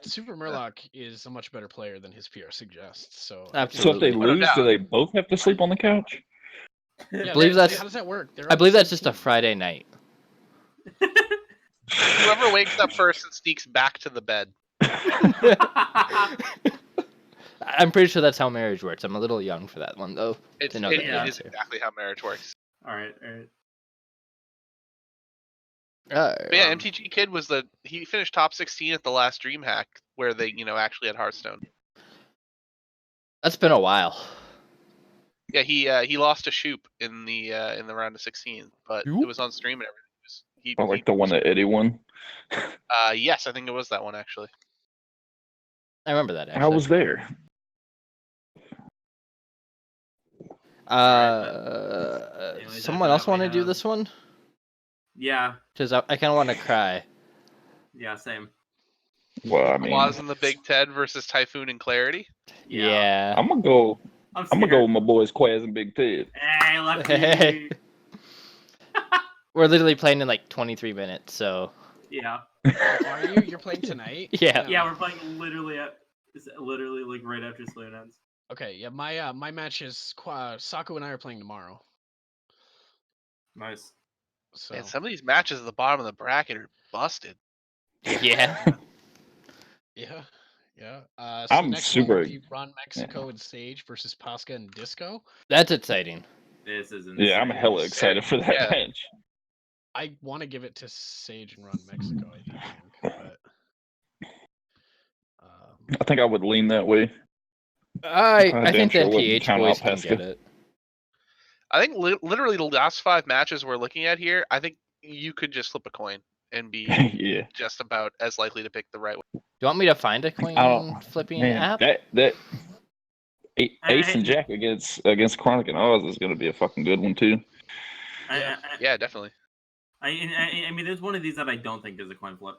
S2: Super Murloc is a much better player than his PR suggests. So
S1: Absolutely.
S3: So if they
S4: Oh, no
S3: lose,
S4: doubt.
S3: do they both have to sleep on the couch?
S2: Yeah,
S1: believe that's-
S2: how does that work?
S1: I believe that's just a Friday night.
S4: Whoever wakes up first and sneaks back to the bed.
S1: I'm pretty sure that's how marriage works. I'm a little young for that one though.
S4: It
S1: know that
S4: is
S1: answer.
S4: exactly how marriage works.
S5: All right.
S4: But yeah, MTG Kid he finished top 16 at the last DreamHack where they actually had Hearthstone.
S1: That's been a while.
S4: Yeah, he lost to Shoop in the round of 16, but it was on stream and everything.
S3: Oh, like the one that Eddie won.
S4: Yes, I think it was that one actually.
S1: I remember that actually.
S3: I was there.
S1: Someone else want to do this one?
S5: Yeah.
S1: Because I kind of want to cry.
S5: Yeah. Same.
S3: Well, I mean,
S4: Quaz and the Big Ted versus Typhoon and Clarity.
S1: Yeah.
S3: I'm gonna go.
S5: I'm
S3: I'm gonna go with my boys Quaz and Big Ted.
S5: Hey, Lefty.
S1: Hey. We're literally playing in like 23 minutes, so.
S5: Yeah.
S2: Are you? You're playing tonight?
S1: Yeah.
S5: Yeah, we're playing literally like right after Saloon ends.
S2: Okay. Yeah. My match is Saku and I are playing tomorrow.
S5: Nice.
S2: So.
S4: Man, some of these matches at the bottom of the bracket are busted.
S1: Yeah.
S2: Yeah. Yeah. So
S3: I'm
S2: next
S3: super-
S2: one will be Ron Mexico and Sage versus Pasca and Disco.
S1: That's exciting.
S5: This is insane.
S3: Yeah, I'm hella excited for that
S4: Yeah.
S3: match.
S2: I want to give it to Sage and Ron Mexico, I think, but
S3: I think I would lean that way.
S1: I
S3: damn
S1: think the
S3: sure wouldn't
S1: NPH
S3: count
S1: boys
S3: out
S1: can
S3: Pesca.
S1: get it.
S4: I think literally the last 5 matches we're looking at here, I think you could just flip a coin and be
S3: Yeah.
S4: just about as likely to pick the right one.
S1: Do you want me to find a coin flipping
S3: Man,
S1: app?
S3: that Ace and Jack against Chronic and Oz is gonna be a fucking good one too.
S4: Yeah, definitely.
S5: I mean, there's one of these that I don't think is a coin flip.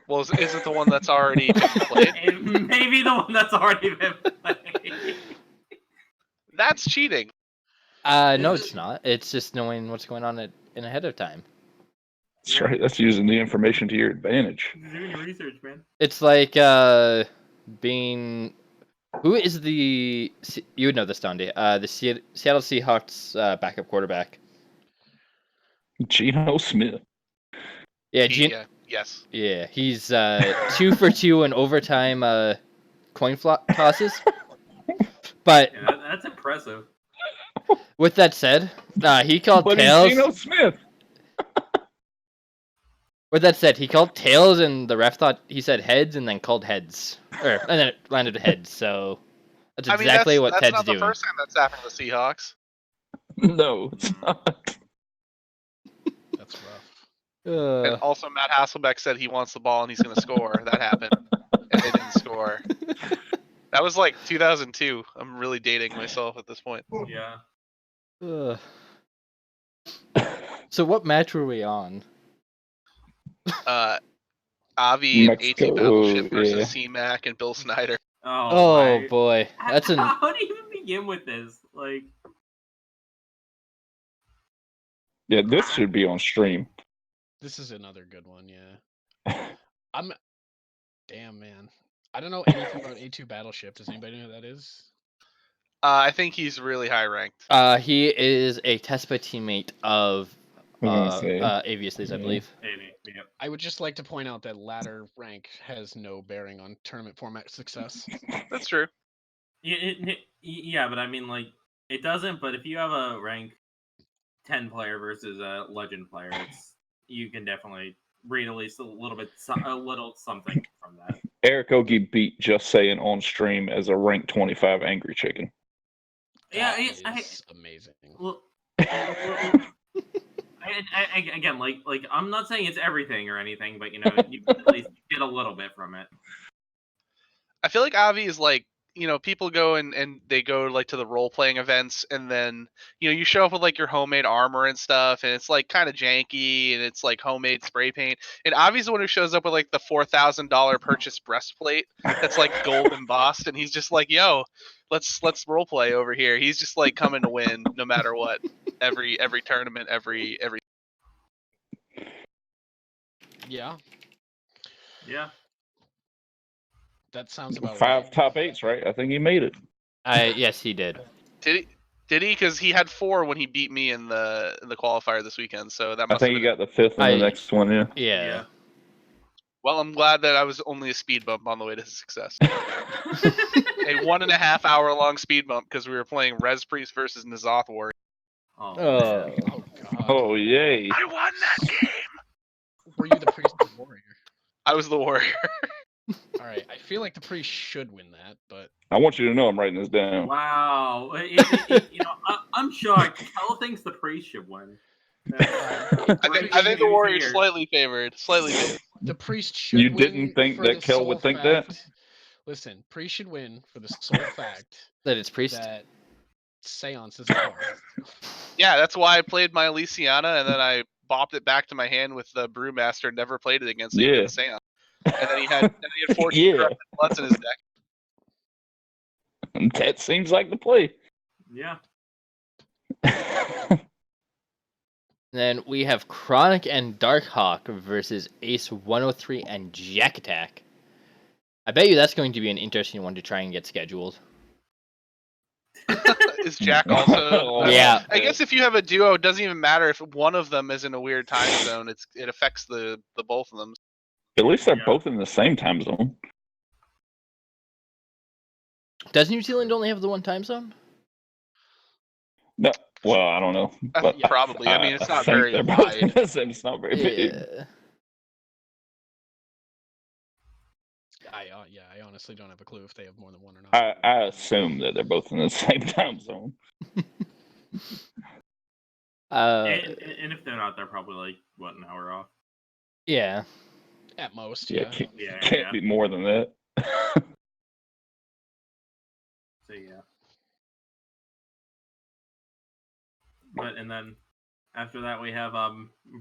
S4: Well, is it the one that's already been played?
S5: It may be the one that's already been played.
S4: That's cheating.
S1: No, it's not. It's just knowing what's going on in ahead of time.
S3: That's right. That's using the information to your advantage.
S5: Doing research, man.
S1: It's like being. Who is the? You would know this, Dondi. The Seattle Seahawks backup quarterback.
S3: Geno Smith.
S1: Yeah,
S4: Yes.
S1: Yeah, he's 2 for 2 in overtime coin tosses. But
S5: Yeah, that's impressive.
S1: with that said, he called
S3: But
S1: tails.
S3: he's Geno Smith.
S1: With that said, he called tails, and the ref thought he said heads, and then called heads, and then it landed heads. So that's exactly what
S4: that's
S1: Ted's
S4: not
S1: doing.
S4: the first time that's happened to the Seahawks.
S3: No, it's not.
S2: that's rough.
S4: And also, Matt Hasselbeck said he wants the ball and he's going to score. That happened, and they didn't score. That was like 2002. I'm really dating myself at this point.
S5: Yeah.
S1: So what match were we on?
S4: Avi and AT
S3: Mexico,
S4: Battleship versus
S3: yeah.
S4: C-Mac and Bill Snyder.
S1: Oh boy, that's an.
S5: How do you even begin with this? Like,
S3: Yeah, this should be on stream.
S2: This is another good one, yeah. Damn, man. I don't know anything about A2 Battleship. Does anybody know who that is?
S4: I think he's really high ranked.
S1: He is a TESPA teammate of
S3: I was gonna say.
S1: Aviously's, I
S3: Yeah.
S1: believe.
S5: Maybe. Yep.
S2: I would just like to point out that ladder rank has no bearing on tournament format success.
S4: That's true.
S5: Yeah, but I mean, like, it doesn't. But if you have a rank 10 player versus a legend player, you can definitely read at least a little something from that.
S3: Eric Ogie beat Just Saying on stream as a rank 25 Angry Chicken.
S5: Yeah,
S2: That is amazing.
S5: Well, again, like I'm not saying it's everything or anything, but you can at least get a little bit from it.
S4: I feel like Avi is like, people go and they go like to the role playing events, and then you show up with like your homemade armor and stuff, and it's like kind of janky, and it's like homemade spray paint. And Avi's the one who shows up with like the $4,000 purchase breastplate that's like gold embossed, and he's just like, "Yo, let's role play over here." He's just like coming to win no matter what. Every tournament, every.
S2: Yeah,
S5: Yeah.
S2: that sounds about
S3: 5
S2: right.
S3: top 8s, right? I think he made it.
S1: Yes, he did.
S4: Did he? Did he? Because he had 4 when he beat me in the qualifier this weekend. So that
S3: I
S4: must
S3: think
S4: have
S3: he
S4: been.
S3: got the 5th in the next one, yeah.
S1: Yeah.
S4: Well, I'm glad that I was only a speed bump on the way to success. A 1.5 hour long speed bump because we were playing Res Priest versus Nazoth Warrior.
S5: Oh.
S1: Oh.
S2: Oh god.
S3: Oh, yay.
S4: I won that game.
S2: Were you the priest or the warrior?
S4: I was the warrior.
S2: All right, I feel like the priest should win that, but
S3: I want you to know I'm writing this down.
S5: Wow. I'm shocked. Kel thinks the priest should win.
S4: I think the warrior's slightly favored. Slightly favored.
S2: the priest should
S3: You
S2: win.
S3: didn't think
S2: for
S3: that
S2: the
S3: Kel
S2: sole
S3: would think that?
S2: fact- Listen, priest should win for the sole fact
S1: That it's priest.
S2: that seance is a card.
S4: Yeah, that's why I played my Elysiana, and then I bopped it back to my hand with the Brewmaster. Never played it again, so he
S3: Yeah.
S4: did the Seance. And then he had 14
S3: Yeah.
S4: corrupted bloods in his deck.
S3: That seems like the play.
S5: Yeah.
S1: Then we have Chronic and Darkhawk versus Ace 103 and Jack Attack. I bet you that's going to be an interesting one to try and get scheduled.
S4: Is Jack also?
S1: Yeah.
S4: I guess if you have a duo, it doesn't even matter if one of them is in a weird time zone. It affects the both of them.
S3: At least they're
S5: Yeah.
S3: both in the same time zone.
S1: Does New Zealand only have the one time zone?
S3: No, well, I don't know. But
S4: Yeah, probably. I mean, it's not
S3: think
S4: very
S3: they're both in
S4: wide.
S3: the same. It's not very big.
S1: Yeah.
S2: I honestly don't have a clue if they have more than one or not.
S3: I assume that they're both in the same time zone.
S5: And if they're not, they're probably like an hour off.
S1: Yeah.
S2: At most,
S3: Yeah,
S2: yeah.
S3: can't be more than that.
S5: So yeah. And then after that we have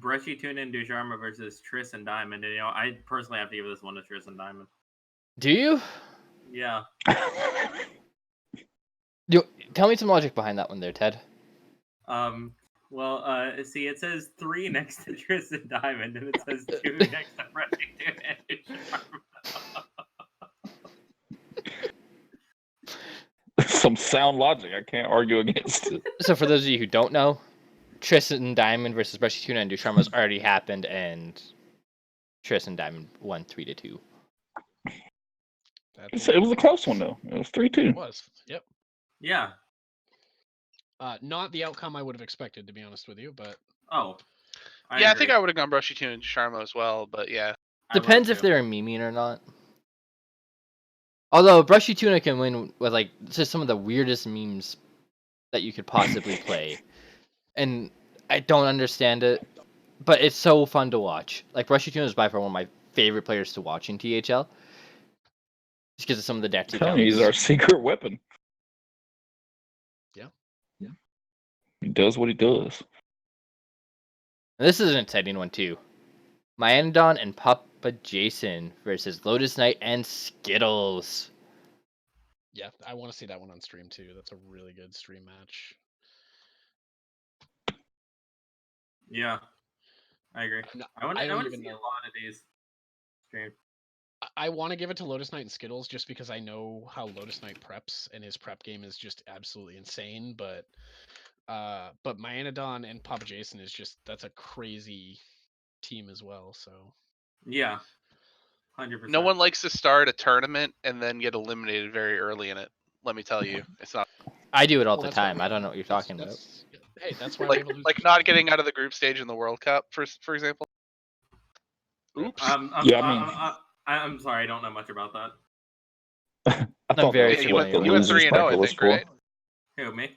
S5: Brushy Tuna and Dujarma versus Triss and Diamond. And I personally have to give this one to Triss and Diamond.
S1: Do you?
S5: Yeah.
S1: Tell me some logic behind that one there, Ted.
S5: Well, see, it says 3 next to Triss and Diamond, and it says 2 next to Brushy Tuna and Dujarma.
S3: Some sound logic. I can't argue against it.
S1: So for those of you who don't know, Triss and Diamond versus Brushy Tuna and Ducharma's already happened, and Triss and Diamond won 3-2.
S3: It was a close one though. It was 3-2.
S2: It was. Yep.
S5: Yeah.
S2: Not the outcome I would have expected, to be honest with you, but
S5: Oh.
S4: I think I would have gone Brushy Tuna and Sharma as well, but yeah.
S1: Depends if they're memeing or not. Although Brushy Tuna can win with like just some of the weirdest memes that you could possibly play. And I don't understand it, but it's so fun to watch. Like Brushy Tuna is by far one of my favorite players to watch in THL. Just because of some of the decks he
S3: I'm telling you,
S1: comes.
S3: he's our secret weapon.
S2: Yeah.
S3: He does what he does.
S1: And this is an exciting one too. Myandon and Papa Jason versus Lotus Knight and Skittles.
S2: yeah, I want to see that one on stream too. That's a really good stream match.
S5: Yeah. I agree.
S2: No,
S5: I want
S2: I don't
S5: to
S2: even
S5: see a
S2: know.
S5: lot of these streams.
S2: I want to give it to Lotus Knight and Skittles just because I know how Lotus Knight preps, and his prep game is just absolutely insane. But Myanodon and Papa Jason is just that's a crazy team as well. So
S5: Yeah, 100%.
S4: No one likes to start a tournament and then get eliminated very early in it. Let me tell you, it's not
S1: I do it all
S2: Well,
S1: the
S2: that's why
S1: time.
S2: we
S1: I
S2: have-
S1: don't know what you're talking about.
S2: Hey, that's why we
S4: like
S2: have a loser.
S4: like not getting out of the group stage in the World Cup, for example. Oops.
S5: I'm sorry, I don't know much about that.
S3: I thought
S1: very
S3: that was
S4: you
S3: what
S4: went
S3: the
S1: familiar with
S4: you went
S3: losers
S4: 3-0,
S3: bracket
S4: I
S3: was
S4: think,
S3: for.
S4: right?
S5: Who, me?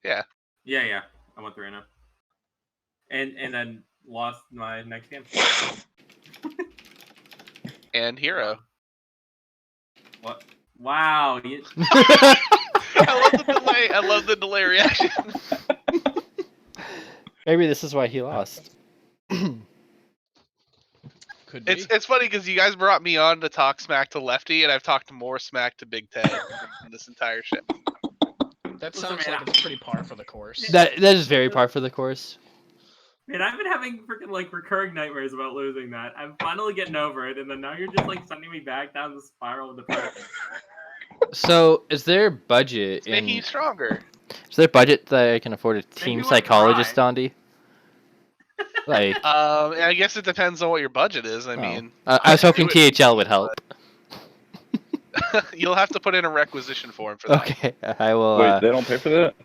S4: Yeah.
S5: Yeah. I went 3-0. And then lost my next game.
S4: And Hero.
S5: What? Wow.
S4: I love the delay. I love the delay reaction.
S1: Maybe this is why he lost.
S2: Could be.
S4: It's funny because you guys brought me on to talk smack to Lefty, and I've talked more smack to Big Ted in this entire shit.
S2: That
S5: Listen,
S2: sounds
S5: man,
S2: like it's pretty par for the course.
S1: That is very par for the course.
S5: Man, I've been having freaking like recurring nightmares about losing that. I'm finally getting over it, and then now you're just like sending me back down the spiral of depression.
S1: So, is there budget
S4: It's making you stronger.
S1: Is there budget that I can afford a
S5: me
S1: team
S5: wanna
S1: psychologist,
S5: cry.
S1: Dondi? Like,
S4: I guess it depends on what your budget is. I mean,
S1: I was hoping
S4: do it-
S1: THL would help.
S4: you'll have to put in a requisition form for that.
S1: Okay, I will.
S3: Wait, they don't pay for that?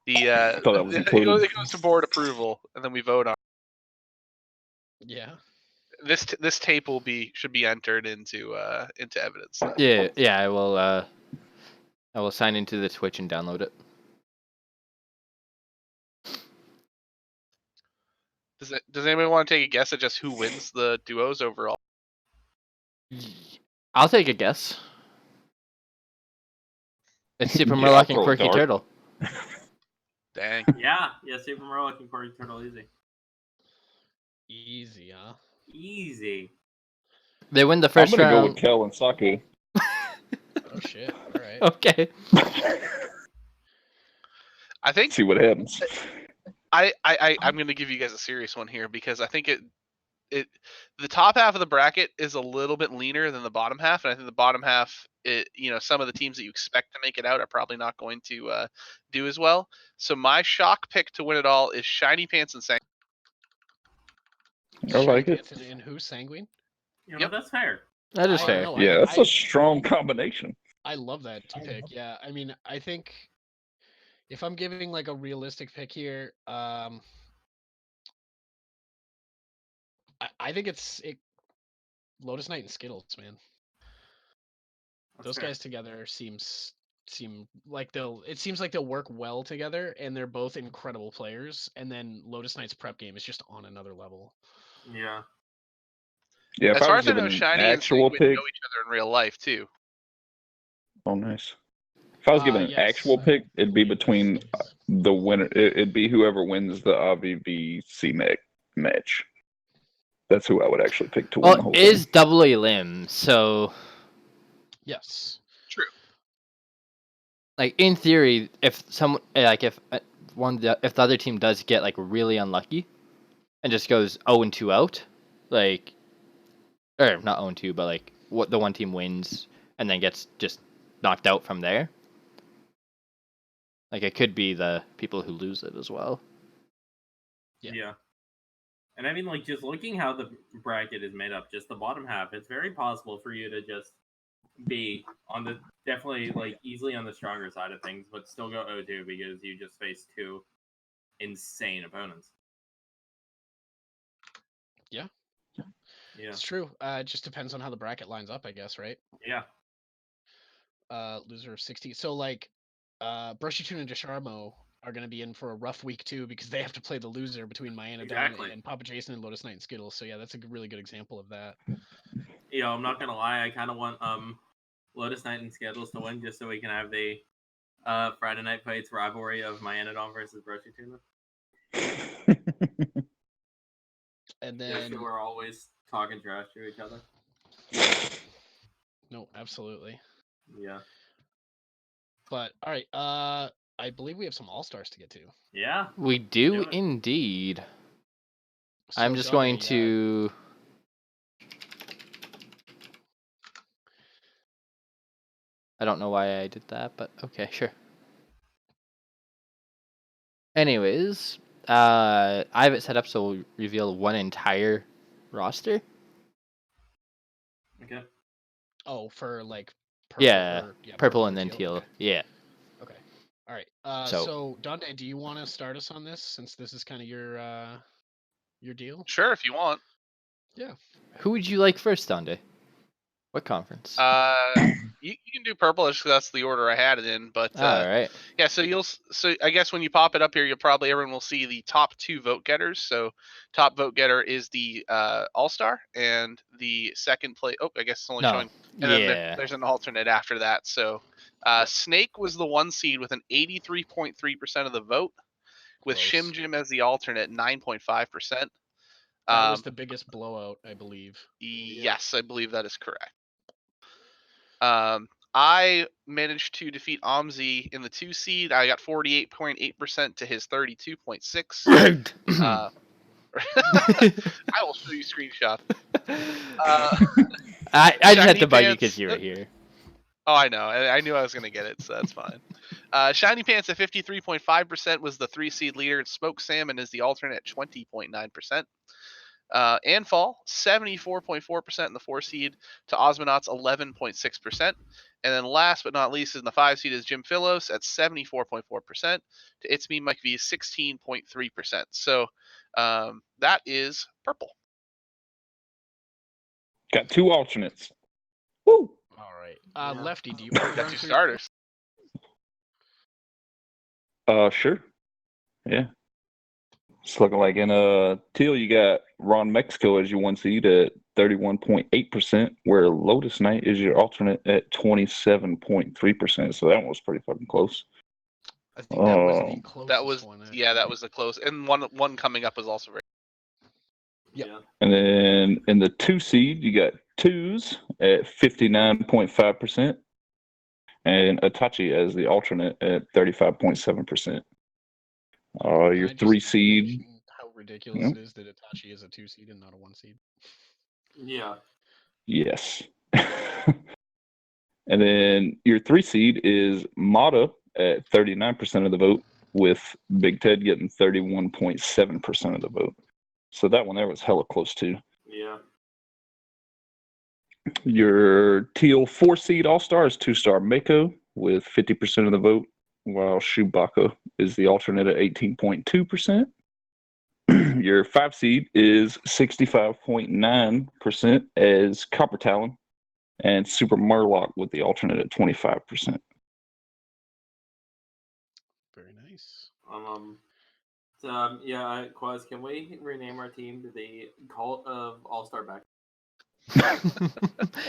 S4: The
S3: thought that was
S4: it
S3: included.
S4: goes to board approval, and then we vote on.
S2: Yeah.
S4: This tape should be entered into evidence.
S1: Yeah, I will sign into the Twitch and download it.
S4: Does anybody want to take a guess at just who wins the duos overall?
S1: I'll take a guess. It's Super
S3: Yeah,
S1: Murloc
S3: I'll
S1: and
S3: throw a
S1: Quirky
S3: dart.
S1: Turtle.
S4: Dang.
S5: Yeah, Super Murloc and Quirky Turtle easy.
S2: Easy, huh?
S5: Easy.
S1: They win the
S3: I'm
S1: first
S3: gonna go
S1: round.
S3: with Kel and Saku.
S2: Oh shit. All right.
S1: Okay.
S4: I think
S3: See what happens.
S4: I'm going to give you guys a serious one here because I think the top half of the bracket is a little bit leaner than the bottom half, and I think the bottom half, some of the teams that you expect to make it out are probably not going to do as well. So my shock pick to win it all is Shiny Pants and Sang.
S3: I like it.
S2: And who? Sanguine?
S5: You know,
S4: Yep.
S5: that's fair.
S1: That is
S2: I
S1: fair.
S2: know.
S3: Yeah, that's a strong combination.
S2: I love that pick. Yeah, I mean, I think if I'm giving like a realistic pick here, I think it's Lotus Knight and Skittles, man.
S5: That's
S2: Those
S5: fair.
S2: guys together seem like it seems like they'll work well together, and they're both incredible players. And then Lotus Knight's prep game is just on another level.
S5: Yeah.
S3: Yeah, if
S4: As
S3: I
S4: far
S3: was
S4: as I know,
S3: given an
S4: Shiny and
S3: actual
S4: Sanguine
S3: pick,
S4: know each other in real life too.
S3: oh nice. If I was given an
S2: Yes,
S3: actual
S2: I
S3: pick, it'd be
S2: believe that's
S3: between
S2: the case.
S3: the winner. It'd be whoever wins the AVV match. That's who I would actually pick to win the
S1: Well,
S3: whole
S1: it is
S3: thing.
S1: double a limb, so
S2: Yes.
S4: True.
S1: like in theory, if someone like if the other team does get like really unlucky, and just goes 0-2 out, like, or not 0-2, but like what the one team wins and then gets just knocked out from there. Like it could be the people who lose it as well.
S2: Yeah.
S5: And I mean, like, just looking how the bracket is made up, just the bottom half, it's very possible for you to just be on the definitely like easily on the stronger side of things, but still go 0-2 because you just face two insane opponents.
S2: Yeah.
S5: Yeah.
S2: It's true. It just depends on how the bracket lines up, I guess, right?
S5: Yeah.
S2: Loser of 60. So like Brushy Tune and Desharmo are going to be in for a rough week too because they have to play the loser between Myanodon
S5: Exactly.
S2: and Papa Jason and Lotus Knight and Skittles. So yeah, that's a really good example of that.
S5: You know, I'm not gonna lie, I kind of want Lotus Knight and Skittles to win just so we can have the Friday Night Fights rivalry of Myanodon versus Brushy Tuna.
S2: And
S5: Just
S2: then
S5: so we're always talking trash to each other.
S2: no, absolutely.
S5: Yeah.
S2: But all right, I believe we have some all-stars to get to.
S5: Yeah.
S1: We do
S5: Do it.
S1: indeed.
S2: So,
S1: I'm just
S2: Dante,
S1: going to I don't know why I did that, but okay, sure. Anyways, I have it set up so we'll reveal one entire roster.
S5: Okay.
S2: Oh, for like purple
S1: Yeah,
S2: or
S1: purple
S2: or
S1: and then teal.
S2: Okay.
S1: Yeah.
S2: Okay. All right.
S1: So-
S2: So Dante, do you want to start us on this since this is kind of your deal?
S4: Sure, if you want.
S2: Yeah.
S1: Who would you like first, Donde? What conference?
S4: You can do purple just 'cause that's the order I had it in. But
S1: All right.
S4: yeah, so I guess when you pop it up here, everyone will see the top 2 vote getters. So top vote getter is the All Star, and the second place. Oh, I guess it's only
S1: No.
S4: showing. And then
S1: Yeah.
S4: there's an alternate after that. So Snake was the 1 seed with an 83.3% of the vote, with
S2: Gross.
S4: Shim Jim as the alternate, 9.5%.
S2: That was the biggest blowout, I believe.
S4: Yes, I believe that is correct. I managed to defeat Omzi in the 2 seed. I got 48.8% to his 32.6.
S1: Rigged.
S4: I will show you screenshots.
S1: I just had
S4: Shiny
S1: to bug you
S4: Pants-
S1: because you were here.
S4: Oh, I know. I knew I was gonna get it, so that's fine. Shiny Pants at 53.5% was the 3 seed leader. Smoke Salmon is the alternate at 20.9%. Anfall 74.4% in the 4 seed to Osmonauts 11.6%. And then last but not least in the 5 seed is Jim Philos at 74.4% to It's Me Mike V 16.3%. So that is purple.
S3: Got 2 alternates. Woo!
S2: All right.
S5: Yeah.
S2: Lefty, do you want to
S4: Got
S2: run
S4: 2
S2: through?
S4: starters.
S3: Sure. Yeah. It's looking like in teal you got Ron Mexico as your 1 seed at 31.8%, where Lotus Knight is your alternate at 27.3%. So that one was pretty fucking close.
S2: I think that was the
S3: Oh.
S2: closest
S4: That was
S2: one.
S4: that was the close. And one coming up was also very.
S2: Yep.
S5: Yeah.
S3: And then in the 2 seed, you got Twos at 59.5%, and Itachi as the alternate at 35.7%.
S2: Can
S3: Your
S2: I just
S3: 3 seed,
S2: mention how ridiculous it is that Itachi is a 2 seed and not a 1 seed.
S5: Yeah.
S3: yes. And then your 3 seed is Mata at 39% of the vote, with Big Ted getting 31.7% of the vote. So that one there was hella close too.
S5: Yeah.
S3: Your teal 4 seed All Star is 2-star Mako with 50% of the vote, while Chewbacca is the alternate at 18.2%. Your 5 seed is 65.9% as Copper Talon, and Super Murloc with the alternate at 25%.
S2: Very nice.
S5: Yeah, Quaz, can we rename our team to the Cult of All-Star Back?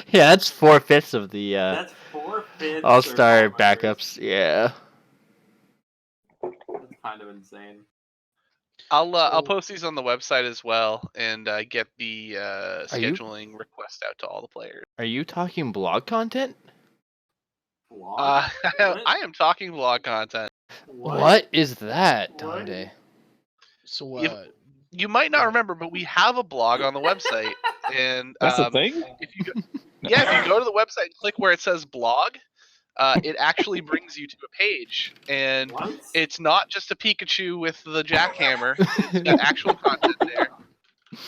S1: Yeah, that's 4/5 of the
S5: That's 4/5
S1: All-Star
S5: thermometers.
S1: backups. Yeah.
S5: That's kind of insane.
S4: I'll post these on the website as well and get the
S1: you-
S4: scheduling request out to all the players.
S1: Are you talking blog content?
S5: What?
S4: I am talking blog content.
S1: What is that,
S5: What?
S1: Donde?
S2: So
S4: You might not remember, but we have a blog on the website, and
S3: That's the thing?
S4: if you go to the website and click where it says blog, it actually brings you to a page, and
S5: What?
S4: it's not just a Pikachu with the jackhammer. It's got actual content there.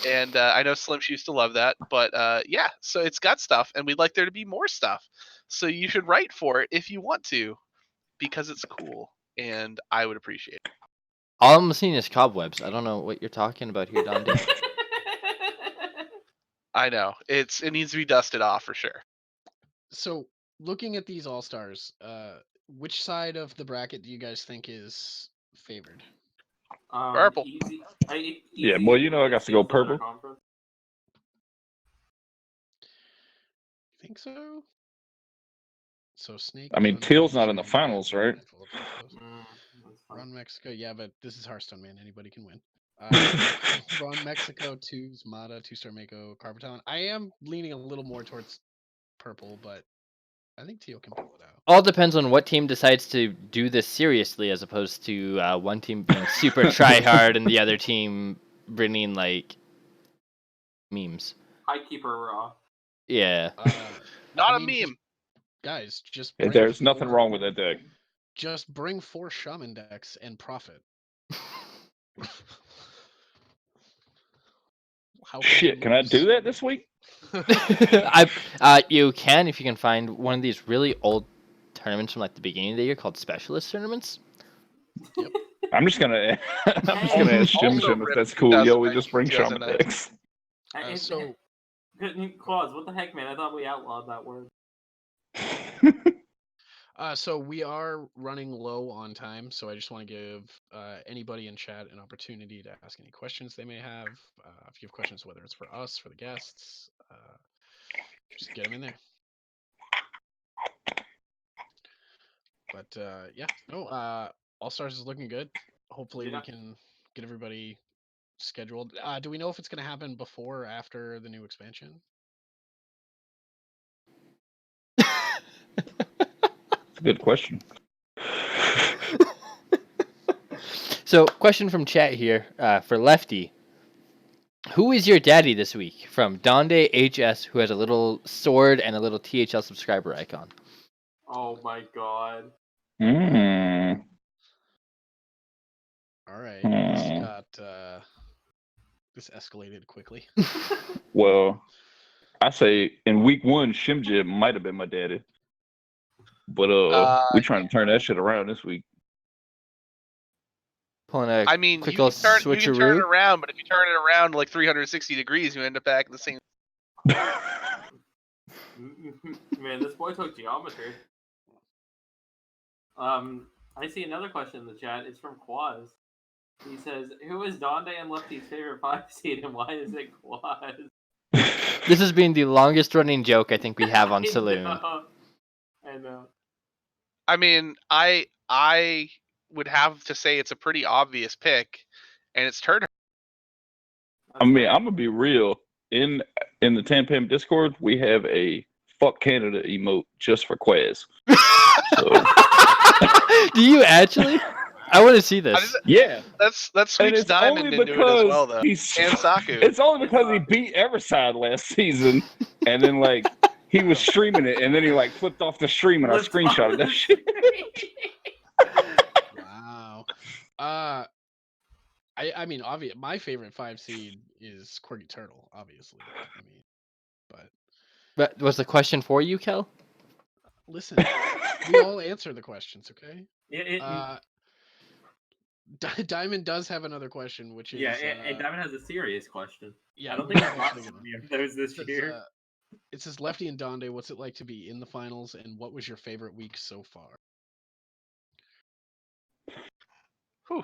S4: And I know Slim used to love that, but yeah, so it's got stuff, and we'd like there to be more stuff. So you should write for it if you want to, because it's cool, and I would appreciate it.
S1: All I'm seeing is cobwebs. I don't know what you're talking about here, Donde.
S4: I know it needs to be dusted off for sure.
S2: So looking at these all stars, which side of the bracket do you guys think is favored?
S4: Purple.
S5: Easy.
S3: Yeah, boy, you know I got to go purple.
S2: Think so? So Snake.
S3: I mean,
S2: Dante,
S3: teal's not in the
S2: Shiny,
S3: finals, right?
S2: Ron Mexico, yeah, but this is Hearthstone, man. Anybody can win. Ron Mexico, 2's Mata, 2-star Mako, Carpetalon. I am leaning a little more towards purple, but I think teal can pull it out.
S1: All depends on what team decides to do this seriously, as opposed to one team being super try hard and the other team bringing like memes.
S5: High keeper raw.
S1: Yeah.
S4: Not
S2: I
S4: a
S2: mean,
S4: meme.
S2: Guys, just
S3: Hey,
S2: bring
S3: there's nothing
S2: 4
S3: wrong with that deck.
S2: Just bring 4 shaman decks and profit. How could you
S3: Shit, can I do
S2: lose?
S3: that this week?
S1: You can if you can find one of these really old tournaments from like the beginning of the year called specialist tournaments.
S3: I'm just gonna I'm just
S5: Hey,
S3: gonna ask Jim
S4: also
S3: Jim if
S4: ripped
S3: that's cool. Yo, we
S4: 2019,
S3: just bring shaman
S4: 2019.
S3: decks.
S5: Hey,
S2: So
S5: Claus, what the heck, man? I thought we outlawed that word.
S2: So we are running low on time, so I just want to give anybody in chat an opportunity to ask any questions they may have. If you have questions, whether it's for us, for the guests, just get them in there. But yeah, no, All Stars is looking good. Hopefully we
S5: Yeah.
S2: can get everybody scheduled. Do we know if it's going to happen before or after the new expansion?
S3: It's a good question.
S1: So, question from chat here for Lefty. Who is your daddy this week? From Donde HS, who has a little sword and a little THL subscriber icon.
S5: Oh my god.
S3: Mm.
S2: All right, this
S3: Hmm.
S2: got this escalated quickly.
S3: Well, I say in week 1, Shimjib might have been my daddy. But we trying to turn that shit around this week.
S1: Pulling a
S4: I mean,
S1: quick
S4: you
S1: little
S4: can turn it
S1: switcheroo.
S4: around, but if you turn it around like 360 degrees, you end up back in the same.
S5: Man, this boy took geometry. I see another question in the chat. It's from Quaz. He says, "Who is Donde and Lefty's favorite 5 seed, and why is it Quaz?"
S1: This has been the longest running joke I think we have on
S5: I
S1: Saloon.
S5: know. I know.
S4: I mean, I would have to say it's a pretty obvious pick, and it's Turner.
S3: I mean, I'm gonna be real. In the Tampam Discord, we have a fuck Canada emote just for Quaz. So
S1: Do you actually? I want to see this.
S3: yeah,
S4: That's
S3: and
S4: sweeps
S3: it's
S4: Diamond
S3: only
S4: into it as well,
S3: because
S4: though.
S3: he's
S4: And Saku.
S3: it's only because he beat Everside last season, and then like he was streaming it, and then he like flipped off the stream, and I screenshotted that shit.
S2: Wow. I mean, obvious. My favorite 5 seed is Quirky Turtle, obviously. I mean,
S1: But was the question for you, Kel?
S2: listen, we all answer the questions, okay?
S5: Yeah,
S2: Diamond does have another question, which is
S5: Diamond has a serious question.
S2: yeah,
S5: I don't think
S2: we're
S5: I've got
S2: actually
S5: so
S2: gonna.
S5: many of those this year.
S2: It says Lefty and Donde, what's it like to be in the finals, and what was your favorite week so far?
S4: Whew.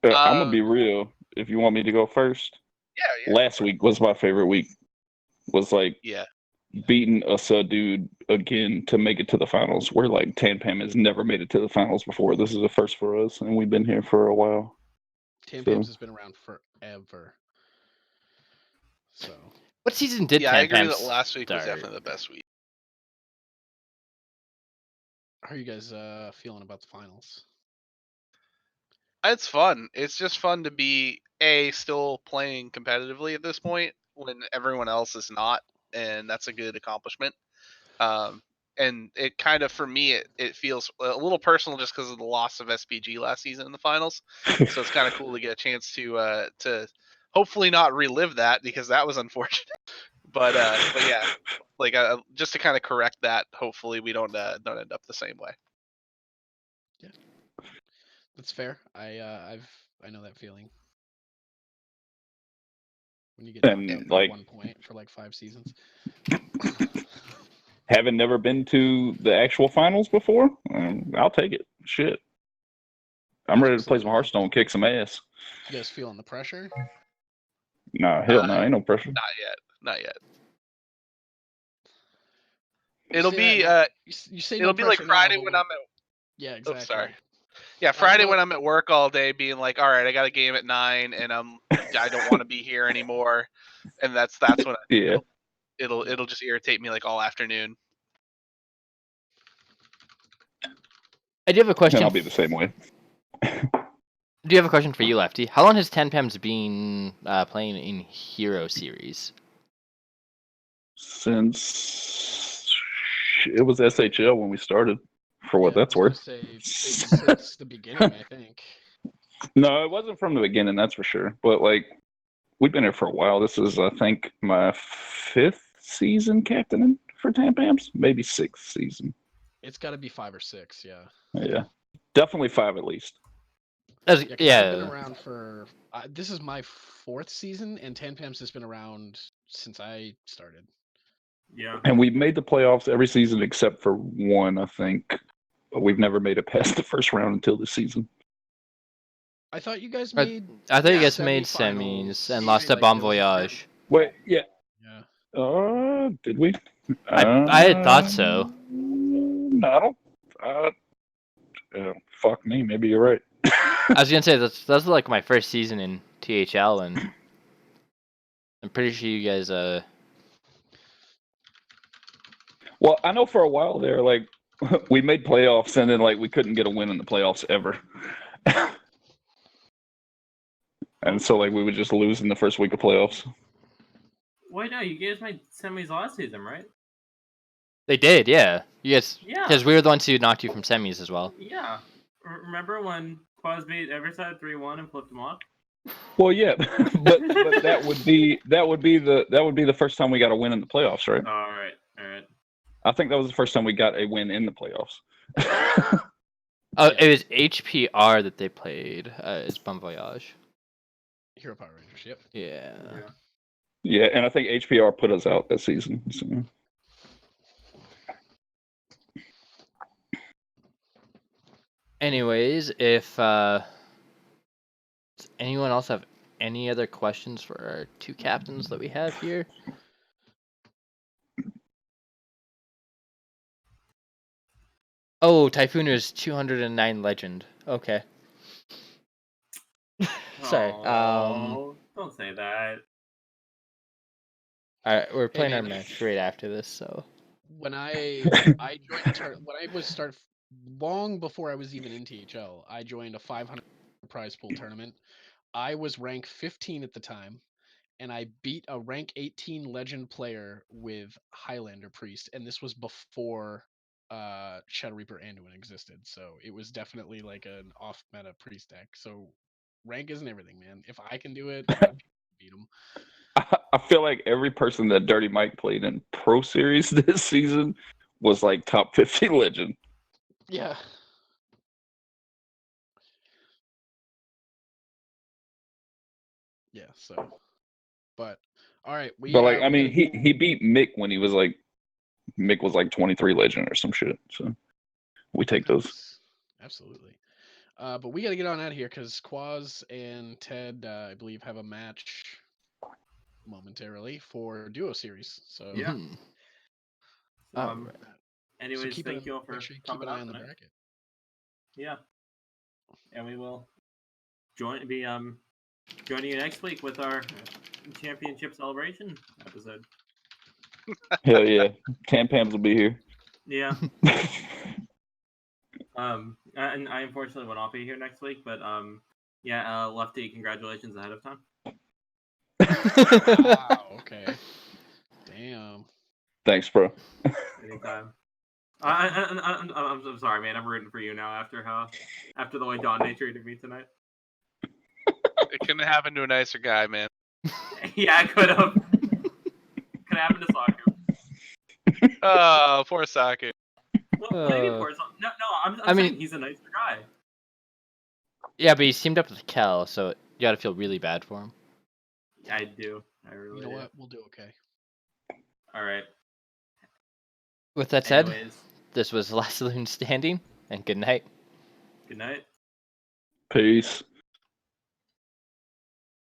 S3: I'm gonna be real. If you want me to go first,
S4: Yeah.
S3: last week was my favorite week. Was like
S4: Yeah.
S3: beating a dude again to make it to the finals. We're like Tampam has never made it to the finals before. This is a first for us, and we've been here for a while.
S2: Tampam's has been around forever. So
S1: What season did
S4: Yeah, I agree
S1: Tampam
S4: that last week was
S1: start?
S4: definitely the best week.
S2: how are you guys feeling about the finals?
S4: It's fun. It's just fun to be still playing competitively at this point when everyone else is not, and that's a good accomplishment. And it kind of, for me, it feels a little personal just because of the loss of SPG last season in the finals. So it's kind of cool to get a chance to hopefully not relive that, because that was unfortunate. But yeah, like just to kind of correct that. Hopefully we don't end up the same way.
S2: Yeah, that's fair. I know that feeling when you get knocked out by 1 point for like 5 seasons.
S3: Having never been to the actual finals before, I'll take it. Shit, I'm ready to play some Hearthstone, kick some ass.
S2: You guys feeling the pressure?
S3: Nah, hell no, ain't no pressure.
S4: Not yet.
S2: You
S4: It'll
S2: say
S4: be
S2: you say
S4: it'll
S2: no
S4: be like
S2: pressure
S4: Friday
S2: now,
S4: when
S2: but
S4: I'm at.
S2: yeah, exactly.
S4: Oh, sorry. Yeah, Friday when I'm at work all day, being like, all right, I got a game at 9, and I don't want to be here anymore, and that's when
S3: Yeah,
S4: it'll just irritate me like all afternoon.
S1: I do have a question.
S3: and I'll be the same way.
S1: Do you have a question for you, Lefty? How long has Tampam's been playing in Hero Series?
S3: Since it was SHL when we started. For what
S2: Yeah,
S3: that's
S2: I was
S3: worth.
S2: gonna say maybe since the beginning, I think.
S3: No, it wasn't from the beginning, that's for sure. But like, we've been here for a while. This is, I think, my 5th season captaining for Tampams, maybe 6th season.
S2: It's got to be 5 or 6, yeah.
S3: Yeah, definitely 5 at least.
S2: Yeah, 'cause I've been
S1: Yeah.
S2: around for this is my 4th season, and Tampams has been around since I started.
S5: Yeah.
S3: And we've made the playoffs every season except for one, I think. But we've never made it past the first round until this season.
S2: I thought you guys
S1: I-
S2: made.
S1: I thought you
S5: Yeah,
S1: guys made
S2: semifinals,
S1: semis and lost to
S2: like,
S1: Bon
S2: there was a gap.
S1: Voyage.
S3: Wait, yeah.
S2: Yeah.
S3: Did we?
S1: I had thought so.
S3: No, I don't. Fuck me. Maybe you're right.
S1: I was gonna say that's like my first season in THL, and I'm pretty sure you guys
S3: Well, I know for a while there, like we made playoffs, and then like we couldn't get a win in the playoffs ever. And so like we would just lose in the first week of playoffs.
S5: Wait, no, you guys made semis last season, right?
S1: they did, yeah. You guys,
S5: Yeah.
S1: because we were the ones who knocked you from semis as well.
S5: Yeah. Remember when Quaz beat Everside 3-1 and flipped them off?
S3: Well, yeah, but that would be the first time we got a win in the playoffs, right?
S5: All right.
S3: I think that was the first time we got a win in the playoffs.
S1: Oh,
S2: Yeah.
S1: it was HPR that they played. It's Bon Voyage.
S2: Hero Power Rangers. Yep.
S1: Yeah.
S3: Yeah, and I think HPR put us out that season. So.
S1: Anyways, if does anyone else have any other questions for our 2 captains that we have here? Oh, Typhoon is 209 legend. Okay. Sorry.
S5: Oh, don't say that.
S1: All right, we're playing our
S2: man.
S1: match right after this, so.
S2: When I joined when I was long before I was even in THL, I joined a 500 prize pool tournament. I was rank 15 at the time, and I beat a rank 18 legend player with Highlander Priest, and this was before Shadow Reaper Anduin existed. So it was definitely like an off meta priest deck. So rank isn't everything, man. If I can do it, other people can beat them.
S3: I feel like every person that Dirty Mike played in Pro Series this season was like top 50 legend.
S2: Yeah. Yeah, so but all right,
S3: But like, I mean, he beat Mick when he was like Mick was like 23 legend or some shit. So we take those.
S2: Absolutely. But we got to get on out of here because Quaz and Ted, I believe, have a match momentarily for duo series. So
S5: Yeah.
S1: Mhm.
S5: So,
S1: Alright.
S5: anyways,
S2: keep
S5: thank you all for
S2: make sure you keep
S5: coming
S2: an eye
S5: out
S2: on the
S5: tonight.
S2: bracket.
S5: Yeah. And we will joining you next week with our championship celebration episode.
S3: Hell yeah, Tampams will be here.
S5: Yeah. And I unfortunately will not be here next week, but yeah, Lefty, congratulations ahead of time.
S2: Wow. Okay. Damn.
S3: Thanks, bro.
S5: Anytime. I'm sorry, man. I'm rooting for you now after the way Don treated me tonight.
S4: It couldn't happen to a nicer guy, man.
S5: Yeah, I could have. Could happen to Saku.
S4: Oh, poor Saku.
S5: Well, maybe for no. I'm
S1: I mean-
S5: saying he's a nicer guy.
S1: Yeah, but he's teamed up with Kel, so you gotta feel really bad for him.
S5: I do. I really
S2: You know
S5: do.
S2: what? We'll do okay.
S5: All right.
S1: With that said,
S5: Anyways,
S1: this was Last Saloon Standing, and good night.
S5: good night.
S3: Peace.